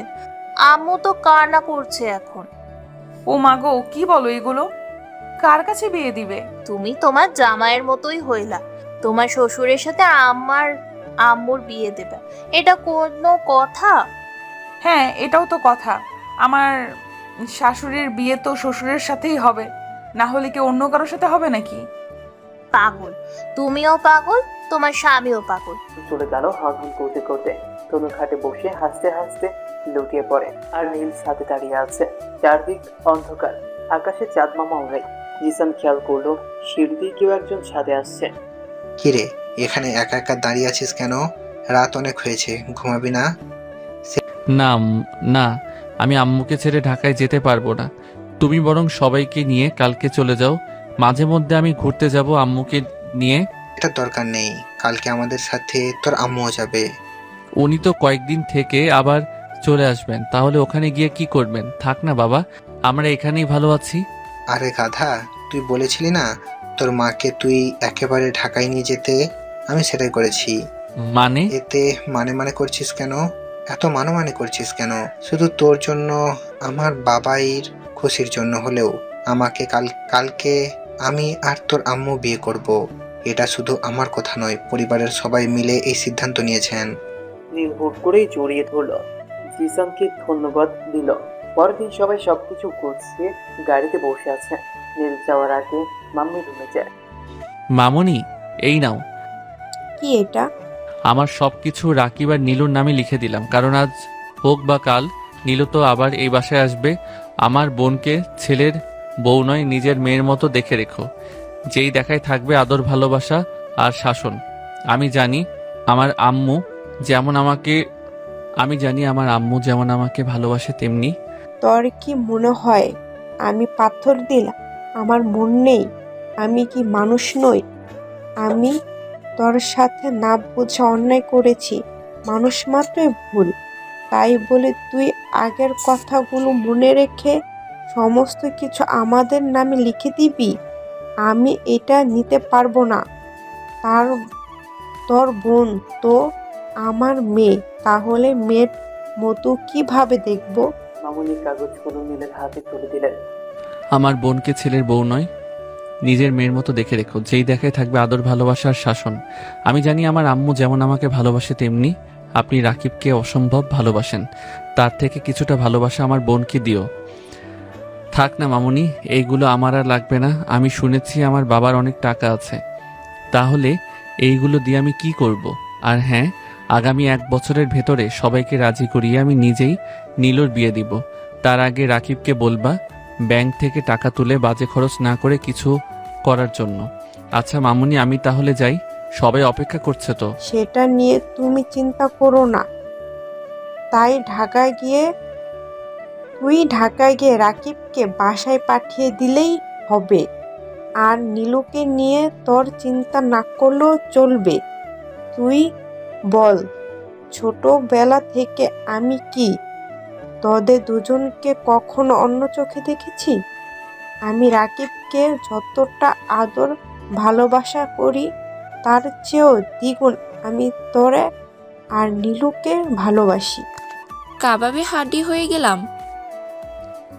আম্মু তো কান্না করছে এখন। ও মাগো, কি বলো এগুলো? কার কাছে বিয়ে দিবে? তুমি তোমার জামাইয়ের মতোই হইলা। তোমার শ্বশুরের সাথে আম্মুর বিয়ে দেবে, এটা কোনো কথা? হ্যাঁ, এটাও তো কথা। আমার শাশুড়ির বিয়ে তো শ্বশুরের সাথেই হবে, না হলে কি অন্য কারোর সাথে হবে নাকি? পাগল, তুমিও পাগল, তোমার স্বামীও পাগল। চলে গেল হাঁ করতে করতে। তনু খাটে বসে হাসতে হাসতে লুটিয়ে পড়ে। আর নীল সাথে দাঁড়িয়ে আছে। চারদিক অন্ধকার, আকাশে চাঁদ মামাও নেই। জিসান খেয়াল করলো সিঁড়ি দিয়ে কেউ একজন ছাদে আসছে। কিরে, এখানে একা একা দাঁড়িয়ে আছিস কেন? রাত অনেক হয়েছে, ঘুমাবি না? না না, আমি আম্মুকে ছেড়ে ঢাকায় যেতে পারবো না। তুমি বরং সবাইকে নিয়ে কালকে চলে যাও। মাঝে মধ্যে আমি ঘুরতে যাব আম্মুকে নিয়ে। এটা দরকার নেই, কালকে আমাদের সাথে তোর আম্মুও যাবে। উনি তো কয়েকদিন থেকে আবার চলে আসবেন, তাহলে ওখানে গিয়ে কি করবেন? থাক না বাবা, আমরা এখানেই ভালো আছি। আরে গাধা, তুই বলেছিলি না তোর মাকে তুই একেবারে ঢাকায় নিয়ে যেতে? আমি সেটাই করেছি। মানে? এতে মানে করছিস কেন? এত মানে করছিস কেন? শুধু তোর জন্য, আমার বাবাইর খুশির জন্য হলেও আমাকে কালকে আমি আর তোর আম্মু বিয়ে করব। এটা শুধু আমার কথা নয়, পরিবারের সবাই মিলে এই সিদ্ধান্ত নিয়েছেন। নীল হুট করেই জড়িয়ে ধরল। জিসানকে ধন্যবাদ দিল। পরের দিন সবাই সবকিছু গুছিয়ে গাড়িতে বসে আছে। নীল যাওয়ার আগে মাম্মি রুমে যায়। মামনি, এই নাও। কি এটা? আমার সবকিছু রাকিব আর নীলুর নামে লিখে দিলাম, কারণ আজ হোক বা কাল নীলু তো আবার এই বাসায় আসবে। আমার বোনকে ছেলের বউ নয়, নিজের মেয়ের মতো দেখে রেখো। যেই দেখায় থাকবে আদর, ভালোবাসা আর শাসন। আমি জানি আমার আম্মু যেমন আমাকে ভালোবাসে, তেমনি। তোর কি মনে হয় আমি পাথর দিলাম? আমার মন নেই? আমি কি মানুষ নই? আমি তোর সাথে না বুঝে অন্যায় করেছি। মানুষ মাত্রই ভুল, তাই বলে তুই আগের কথাগুলো মনে রেখে সমস্ত কিছু আমাদের নামে লিখে দিবি? আমি এটা নিতে পারবো না। তোর বোন তো আমার মেয়ে, তাহলে মেয়ের মতো কিভাবে দেখবো? মামুনি কাগজগুলো নীলের হাতে তুলে দিলেন। আমার বোনকে ছেলের বউ নয়, নিজের মেয়ের মতো দেখে রেখো। যেই দেখায় থাকবে আদর, ভালোবাসা আর শাসন। আমি জানি আমার আম্মু যেমন আমাকে ভালোবাসে, তেমনি আপনি রাকিবকে অসম্ভব ভালোবাসেন। তার থেকে কিছুটা ভালোবাসা আমার বোনকে দিও। থাক না মামুনি, এইগুলো আমার আর লাগবে না। আমি শুনেছি আমার বাবার অনেক টাকা আছে, তাহলে এইগুলো দিয়ে আমি কি করব? আর হ্যাঁ, আগামী 1 বছরের ভেতরে সবাইকে রাজি করিয়ে আমি নিজেই নীলুর বিয়ে দিব। তার আগে রাকিবকে বলবা ব্যাংক থেকে টাকা তুলে বাজে খরচ না করে কিছু করার জন্য। আচ্ছা মামুনি, আমি তাহলে যাই, সবাই অপেক্ষা করছে তো। সেটা নিয়ে তুমি চিন্তা করো না। তাই ঢাকায় গিয়ে রাকিবকে বাসায় পাঠিয়ে দিলেই হবে। আর নীলুকে নিয়ে তোর চিন্তা না করলেও চলবে। তুই বল, ছোটবেলা থেকে আমি কি তোদের দুজনকে কখনো অন্য চোখে দেখেছি? আমি রাকিবকে যতটা আদর ভালোবাসা করি তার চেয়েও দ্বিগুণ আমি তোরে আর নীলুকে ভালোবাসি। কাবাবে হাড্ডি হয়ে গেলাম।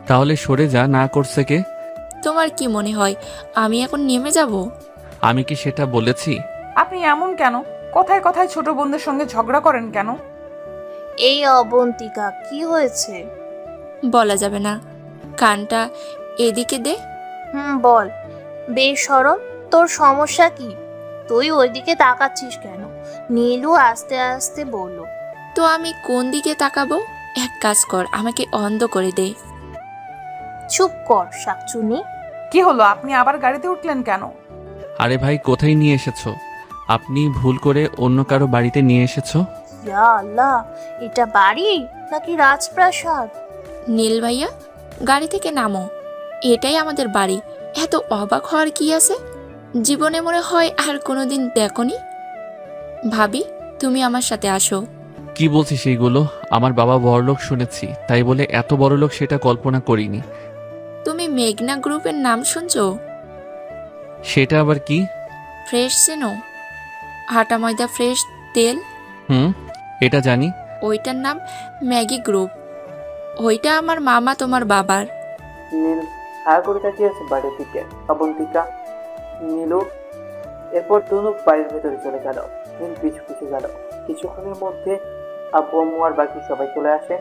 তাহলে সরে যা, না করছে কে? তোমার কি মনে হয় আমি এখন নেমে যাব? আমি কি সেটা বলেছি? আপনি এমন কেন? কথায় কথায় ছোট বোনদের সঙ্গে ঝগড়া করেন কেন? এই অবন্তিকা, কি হয়েছে? বলা যাবে না, কানটা এদিকে দে। বল। বেশরম, তোর সমস্যা কি? তুই ওইদিকে তাকাচ্ছিস কেন? নীলু আস্তে আস্তে বলল। তো আমি কোন দিকে তাকাবো? এক কাজ কর, আমাকে অন্ধ করে দে। চুপ কর শাকচুনি। কি হলো, আপনি আবার গাড়িতে উঠলেন কেন? আরে ভাই, কোথায় নিয়ে এসেছো? আপনি ভুল করে অন্য কারো বাড়িতে নিয়ে এসেছো। ইয়া আল্লাহ, এটা বাড়ি নাকি রাজপ্রাসাদ? নীল ভাইয়া, গাড়ি থেকে নামো, এটাই আমাদের বাড়ি। এত অবাক হওয়ার কি আছে? জীবনে মনে হয় আর কোনোদিন দেখনি। ভাবি, তুমি আমার সাথে আসো। কি বলছিস সেইগুলো? আমার বাবা বড়লোক শুনেছি, তাই বলে এত বড়লোক সেটা কল্পনা করিনি। তুমি মেঘনা গ্রুপের নাম শুনছো? সেটা আবার কি? ফ্রেশ চেনো? আটা ময়দা ফ্রেশ তেল। এটা জানি। ওইটার নাম ম্যাগি গ্রুপ। ওইটা আমার মামা তোমার বাবার। নীল হা করে তাকিয়ে আছে বাড়ির দিকে। অবন্তিকা, নীলু, এরপর তনু বাড়ির ভেতরে চলে গেল। নীল পিছু পিছু গেল। কিছুক্ষণের মধ্যে আব্বু আম্মু আর বাকি সবাই চলে আসে।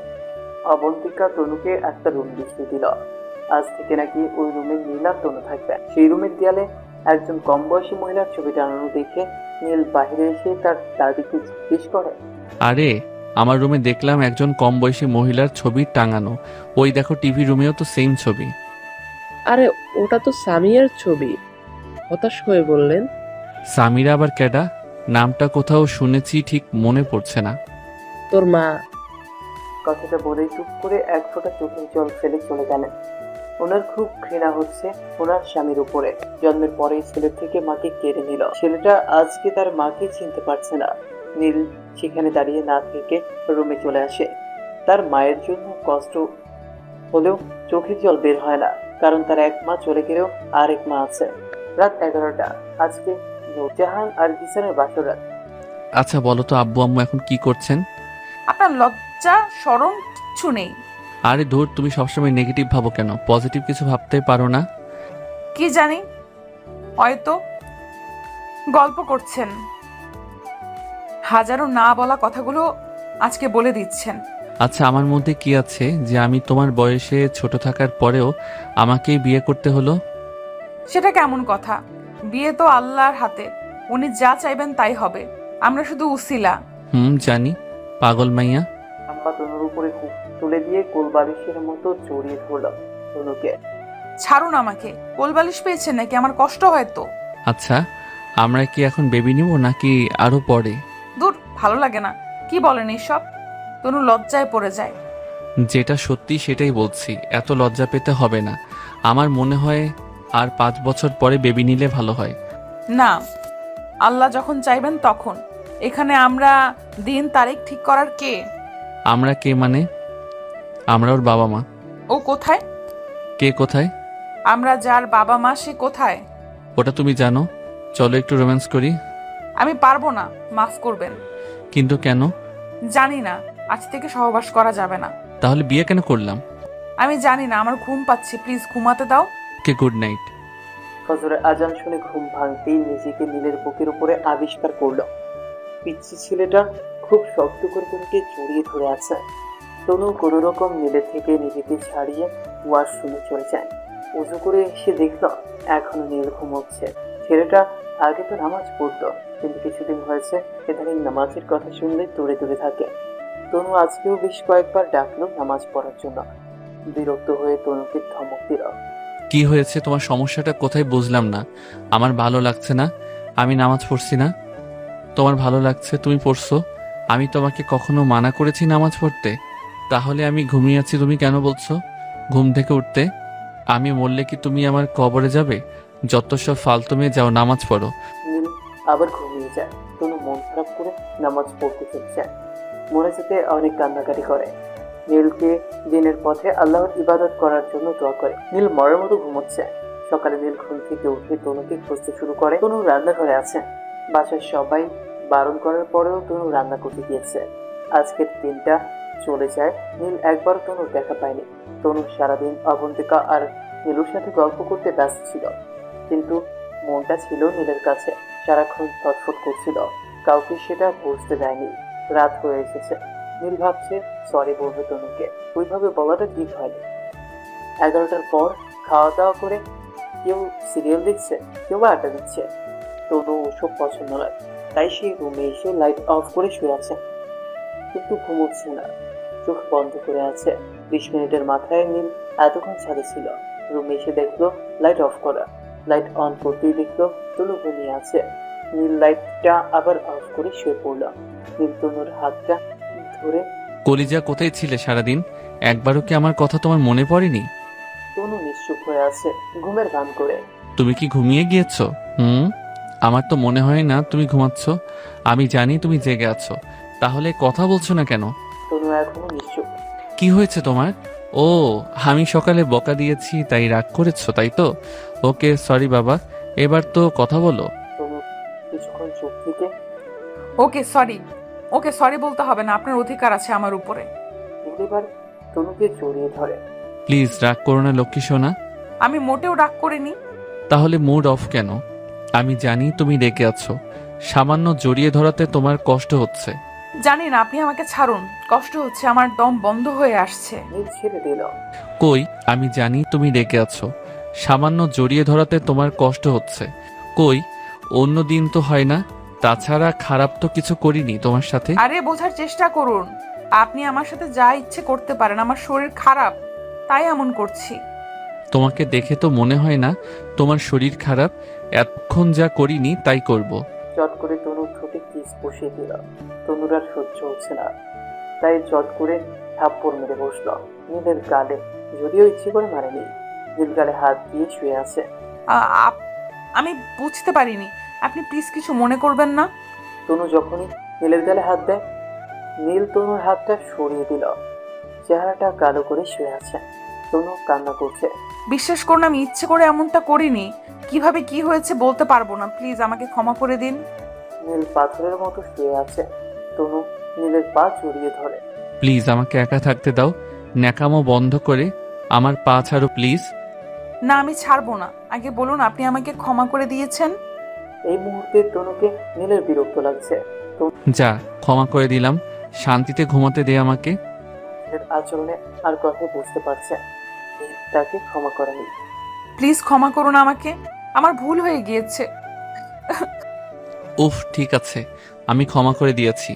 অবন্তিকা তনুকে একটা রুম দেখিয়ে দিল। আজ থেকে নাকি ওই রুমে নীল আর তনু থাকবে। সেই রুমের দেয়ালে একজন কম বয়সী মহিলার ছবি টানানো দেখে নীল বাইরে এসে তার দাদিকে জিজ্ঞেস করে, আরে, আমার রুমে দেখলাম একজন কম বয়সী মহিলার ছবি টাঙানো। ওই দেখো, টিভি রুমেও তো সেম ছবি। আরে ওটা তো সামিয়ার ছবি, হতাশ হয়ে বললেন। সামিরা আবার কেডা? নামটা কোথাও শুনেছি, ঠিক মনে পড়ছে না। তোর মা। কথাটা বলেই চুপ করে এক ফোঁটা চোখের জল ফেলে চলে গেলেন। ওনার খুব ঘৃণা হচ্ছে ওনার স্বামীর উপরে। জন্মের পরেই ছেলের থেকে মাকে কেড়ে নিল। ছেলেটা আজকে তার মাকে চিনতে পারছে না। নীল সেখানে দাঁড়িয়ে না থেকে রুমে চলে আসে। তার মায়ের জন্য কষ্ট হলেও চোখের জল বের হয় না, কারণ তার এক মা চলে গেলেও আর এক মা আছে। রাত 11টা। আজকে নূরজাহান আর জিসানের বাসর রাত। আচ্ছা বলো তো, আব্বু আম্মু এখন কি করছেন? আপনার লজ্জা শরম কিচ্ছু নেই? আরে ধুর, তুমি সবসময় নেগেটিভ ভাবো কেন? পজিটিভ কিছু ভাবতে পারো না? কি জানি, হয়তো গল্প করছেন। হাজারো না বলা কথাগুলো আজকে বলে দিচ্ছেন। আচ্ছা, আমার মধ্যে কি আছে যে আমি তোমার বয়সে ছোট থাকার পরেও আমাকেই বিয়ে করতে হলো? সেটা কেমন কথা? বিয়ে তো আল্লাহর হাতে, উনি যা চাইবেন তাই হবে। আমরা শুধু উসিলা। জানি, পাগল মাইয়া। আম্মা তনুর উপরে তুলে দিয়ে কোলবালিশের মতো জড়িয়ে ধরল তনুকে। ছাড়ুন আমাকে। কোলবালিশ পেয়েছেন নাকি? আমার কষ্ট হয় তো। আচ্ছা, আমরা কি এখন বেবি নিব নাকি আরো পরে? দূর, ভালো লাগে না। কি বলেন এইসব? তনু লজ্জায় পড়ে যায়। যেটা সত্যি সেটাই বলছি, এত লজ্জা পেতে হবে না। আমার মনে হয় আর 5 বছর পরে বেবি নিলে ভালো হয়। না, আল্লাহ যখন চাইবেন তখন। এখানে আমরা দিন তারিখ ঠিক করার কে? আমরা কে মানে? আমরা ওর বাবা মা। ও কোথায়? কে কোথায়? আমরা যার বাবা মা সে কোথায়? ওটা তুমি জানো। চলো একটু রোম্যান্স করি। আমি পারবো না, মাফ করবেন। কিন্তু কেন? জানি না, আজ থেকে সহবাস করা যাবে না। তাহলে বিয়ে কেন করলাম? আমি জানি না, আমার ঘুম পাচ্ছে, প্লিজ ঘুমাতে দাও। ওকে, গুড নাইট। ফজরের আজান শুনে ঘুম ভাঙতেই নিজেকে নীলের বুকের উপরে আবিষ্কার করলো। পিচ্ছি ছেলেটা খুব শক্ত করে তনুকে জড়িয়ে ধরে আছে। তনু কোনো রকম নীলের থেকে নিজেকে ছাড়িয়ে ওয়াশরুমে চলে যায়। উজু করে এসে দেখলো এখনো নীল ঘুমোচ্ছে। ছেলেটা আগে তো নামাজ পড়তো, কিন্তু কিছুদিন হয়েছে ইদানিং নামাজের কথা শুনলে দূরে দূরে থাকে। তনু আজকেও বেশ কয়েকবার ডাকলো নামাজ পড়ার জন্য। বিরক্ত হয়ে তনুকে ধমক দিল। কি হয়েছে, তোমার সমস্যাটা কোথায় বুঝলাম না। আমার ভালো লাগছে না, আমি নামাজ পড়ছি না। তোমার ভালো লাগছে, তুমি পড়ছো। আমি তোমাকে কখনো মানা করেছি নামাজ পড়তে? তাহলে আমি ঘুমিয়ে আছি, তুমি কেন বলছো ঘুম থেকে উঠতে? আমি মরলে কি তুমি আমার কবরে যাবে? যত সব ফালতু মেয়ে, যাও নামাজ পড়ো। নীল আবার ঘুমিয়ে যায়। তনু মন খারাপ করে নামাজ পড়তে চলছে। মনে যেতে অনেক কান্নাকাটি করে। নীলকে দিনের পথে আল্লাহর ইবাদত করার জন্য দোয়া করে। নীল মরার মতো ঘুমোচ্ছে। সকালে নীল ঘুম থেকে উঠে তনুকে খুঁজতে শুরু করে। তনু রান্নাঘরে আছে। বাসার সবাই বারণ করার পরেও তনু রান্না করতে গিয়েছে। আজকের দিনটা চলে যায়, নীল একবারও তনুর দেখা পায়নি। তনু সারাদিন অবন্তিকা আর নীলুর সাথে গল্প করতে ব্যস্ত ছিল, কিন্তু মনটা ছিল নীলের কাছে। সারাক্ষণ ছটফট করছিল, কাউকে সেটা বুঝতে দেয়নি। রাত হয়ে এসেছে। নীল ভাবছে সরি বলবে তনুকে, ওইভাবে বলাটা ঠিক হয়নি। 11টার পর খাওয়া দাওয়া করে কেউ সিরিয়াল দেখছে, কেউ আড্ডা দিচ্ছে। তনু ওসব পছন্দ নয়, তাই সে রুমে এসে লাইট অফ করে শুয়ে আছে, কিন্তু ঘুমোচ্ছে না। চোখ বন্ধ করে আছে। 20 মিনিটের মাথায় নীল এতক্ষণ ছাদে ছিল। রুমে এসে দেখলো লাইট অফ করা। লাইট অন করতেই দেখলো তনু ঘুমিয়ে আছে। নীল লাইটটা আবার অফ করে শুয়ে পড়ল। নীল তনুর হাতটা ধরে, কলিজা, কোথায় ছিলে সারাদিন? একবারও কি আমার কথা তোমার মনে পড়েনি? তনু নিশ্চুপ হয়ে আছে, ঘুমের গান করে। তুমি কি ঘুমিয়ে গিয়েছো? আমার তো মনে হয় না তুমি ঘুমাচ্ছ। আমি জানি তুমি জেগে আছো, তাহলে কথা বলছো না কেন? তনু এখনো নিশ্চুপ। কি হয়েছে তোমার? ও, আমি সকালে বকা দিয়েছি তাই রাগ করেছো, তাই তো? ওকে, সরি বাবা, এবার তো কথা বলো। তনু কিছুক্ষণ চুপ থেকে, ওকে সরি বলতে হবে না, আপনার অধিকার আছে আমার উপরে। এবার তনুকে জড়িয়ে ধরে। প্লিজ রাগ করো না লক্ষ্মী সোনা। আমি মোটেও রাগ করিনি। তাহলে মুড অফ কেন? আমি জানি তুমি রেগে আছো। সামান্য জড়িয়ে ধরাতে তোমার কষ্ট হচ্ছে। জানি না, আপনি আমাকে ছাড়ুন। কষ্ট হচ্ছে, আমার দম বন্ধ হয়ে আসছে। ছেড়ে দিল। কই, আমি জানি তুমি রেগে আছো। সামান্য জড়িয়ে ধরাতে তোমার কষ্ট হচ্ছে। কই, অন্য দিন তো হয় না। তাছাড়া খারাপ তো কিছু করিনি তোমার সাথে। আরে বোঝার চেষ্টা করুন। আপনি আমার সাথে যা ইচ্ছে করতে পারেন, আমার শরীর খারাপ তাই এমন করছি। তোমাকে দেখে তো মনে হয় না তোমার শরীর খারাপ। এতক্ষণ যা করিনি তাই করব। চট করে তনুর ঠোঁটে কিস বসিয়ে দিল। তনুর আর সহ্য হচ্ছে না, তাই চট করে থাপ্পড় মেরে বসলো নীলের গালে। যদিও ইচ্ছে করে মারেনি। নীল গালে হাত দিয়ে শুয়ে আছে। আমি বুঝতে পারিনি, আপনি প্লিজ কিছু মনে করবেন না। তনু যখনই নীলের গালে হাত দেয়, নীল তনুর হাতটা সরিয়ে দিল। চেহারাটা কালো করে শুয়ে আছে। তনু কান্না করছে। বিশ্বাস করুন, আমি ইচ্ছে করে এমনটা করিনি। কিভাবে কি হয়েছে বলতে পারবো না, প্লিজ আমাকে ক্ষমা করে দিন। নীল পাথরের মতো শুয়ে আছে। তনু নীলের পা জড়িয়ে ধরে। প্লিজ আমাকে একা থাকতে দাও। ন্যাকামো বন্ধ করে আমার পা ছাড়ো প্লিজ। না, আমি ছাড়বো না। আগে বলুন আপনি আমাকে ক্ষমা করে দিয়েছেন। এই মুহূর্তে তনুকে নীলের বিরক্ত লাগছে। যা, ক্ষমা করে দিলাম, শান্তিতে ঘুমাতে দে আমাকে। নীলের আচরণে আর কথা বুঝতে পারছে তাকে ক্ষমা করেনি। প্লিজ ক্ষমা করুন আমাকে, আমার ভুল হয়ে গিয়েছে। উফ, ঠিক আছে, আমি ক্ষমা করে দিয়েছি।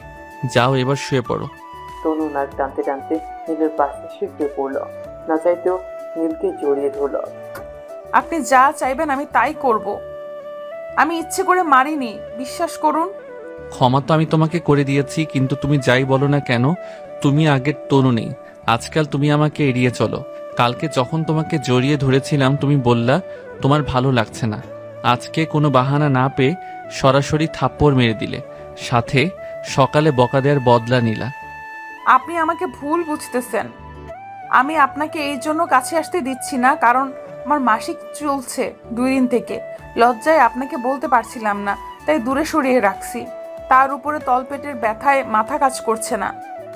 যাও এবার শুয়ে পড়ো। তনু নাক টানতে টানতে নীলের পাশে শুয়ে পড়ল। না চাইতেও নীলকে জড়িয়ে ধরল। আপনি যা চাইবেন আমি তাই করব। আমি ইচ্ছে করে মারিনি, বিশ্বাস করুন। ক্ষমা তো আমি তোমাকে করে দিয়েছি, কিন্তু তুমি যাই বলো না কেন, তুমি আগের তনু নেই। আজকাল তুমি আমাকে এড়িয়ে চলো। কালকে যখন তোমাকে জড়িয়ে ধরেছিলাম তুমি বললা তোমার ভালো লাগছে না। আজকে কোনো বাহানা না পেয়ে সরাসরি থাপ্পড় মেরে দিলে, সাথে সকালে বকা দেওয়ার বদলা নিলা। আপনি আমাকে ভুল বুঝতেছেন। আমি আপনাকে এই জন্য কাছে আসতে দিচ্ছি না, কারণ আমার মাসিক চলছে 2 দিন থেকে। লজ্জায় আপনাকে বলতে পারছিলাম না, তাই দূরে সরিয়ে রাখছি। তার উপরে তলপেটের ব্যথায় মাথা কাজ করছে না,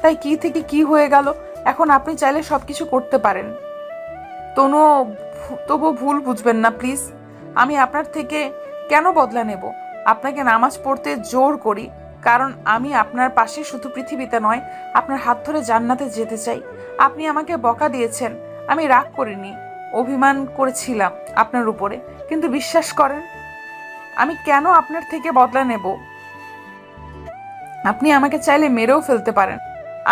তাই কি থেকে কি হয়ে গেল। এখন আপনি চাইলে সবকিছু করতে পারেন। তবু ভুল বুঝবেন না প্লিজ। আমি আপনার থেকে কেন বদলা নেব? আপনাকে নামাজ পড়তে জোর করি, কারণ আমি আপনার পাশে শুধু পৃথিবীতে নয়, আপনার হাত ধরে জান্নাতে যেতে চাই। আপনি আমাকে বকা দিয়েছেন, আমি রাগ করিনি, অভিমান করেছিলাম আপনার উপরে, কিন্তু বিশ্বাস করেন আমি কেন আপনার থেকে বদলা নেব? আপনি আমাকে চাইলে মেরেও ফেলতে পারেন।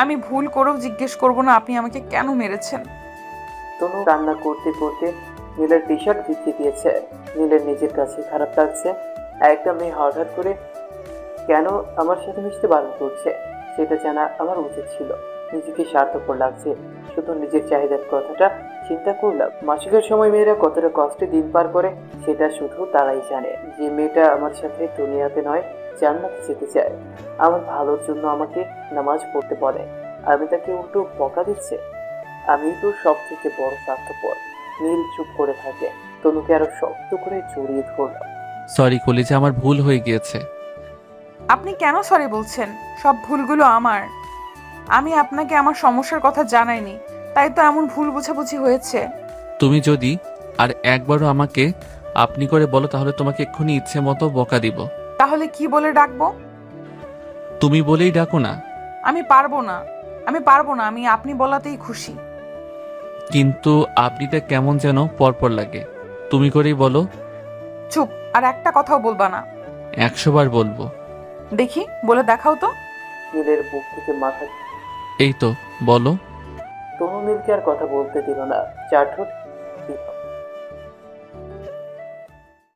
আমি ভুল করেও জিজ্ঞেস করব না আপনি আমাকে কেন মেরেছেন। তনু কান্না করতে করতে নীলের টি শার্ট ভিজিয়ে দিয়েছে। নীলের নিজের কাছে খারাপ লাগছে, একটা মেয়ে হঠাৎ করে কেন আমার সাথে মিশতে বারণ করছে সেটা জানা আমার উচিত ছিল। নিজেকে স্বার্থপর লাগছে, শুধু নিজের চাহিদার কথাটা চিন্তা করলাম। মাসিকের সময় মেয়েরা কতটা কষ্টে দিন পার করে সেটা শুধু তারাই জানে। যে মেয়েটা আমার সাথে দুনিয়াতে নয় জান্নাতে যেতে চায়, আমার ভালোর জন্য আমাকে নামাজ পড়তে বলে, আমি তাকে উল্টো বকা দিচ্ছে। আমি তো সবথেকে বড় স্বার্থপর। নীল চুপ করে থাকে। তনুকে আরো শক্ত করে জড়িয়ে ধরলাম। সরি কলিজা, আমার ভুল হয়ে গিয়েছে। আপনি কেন সরি বলছেন? সব ভুলগুলো আমার। আমি আপনাকে আমার সমস্যার কথা জানাইনি, তাই তো এমন ভুল বোঝাবুঝি হয়েছে। তুমি যদি আর একবারও আমাকে আপনি করে বলো তাহলে তোমাকে এক্ষুনি ইচ্ছে মতো বকা দিব। তাহলে কি বলে ডাকবো? তুমি বলেই ডাকো না। আমি পারবো না, আমি আপনি বলাতেই খুশি। কিন্তু আপনিটা কেমন যেন পরপর লাগে। তুমি করেই বলো। চুপ, আর একটা কথাও বলবা না। 100 বার বলবো। দেখি বলে দেখাও তো। নীলের বুক থেকে মাথা। এই তো বলো। তনু নীলকে আর কথা বলতে দিল না। চার ঠোঁট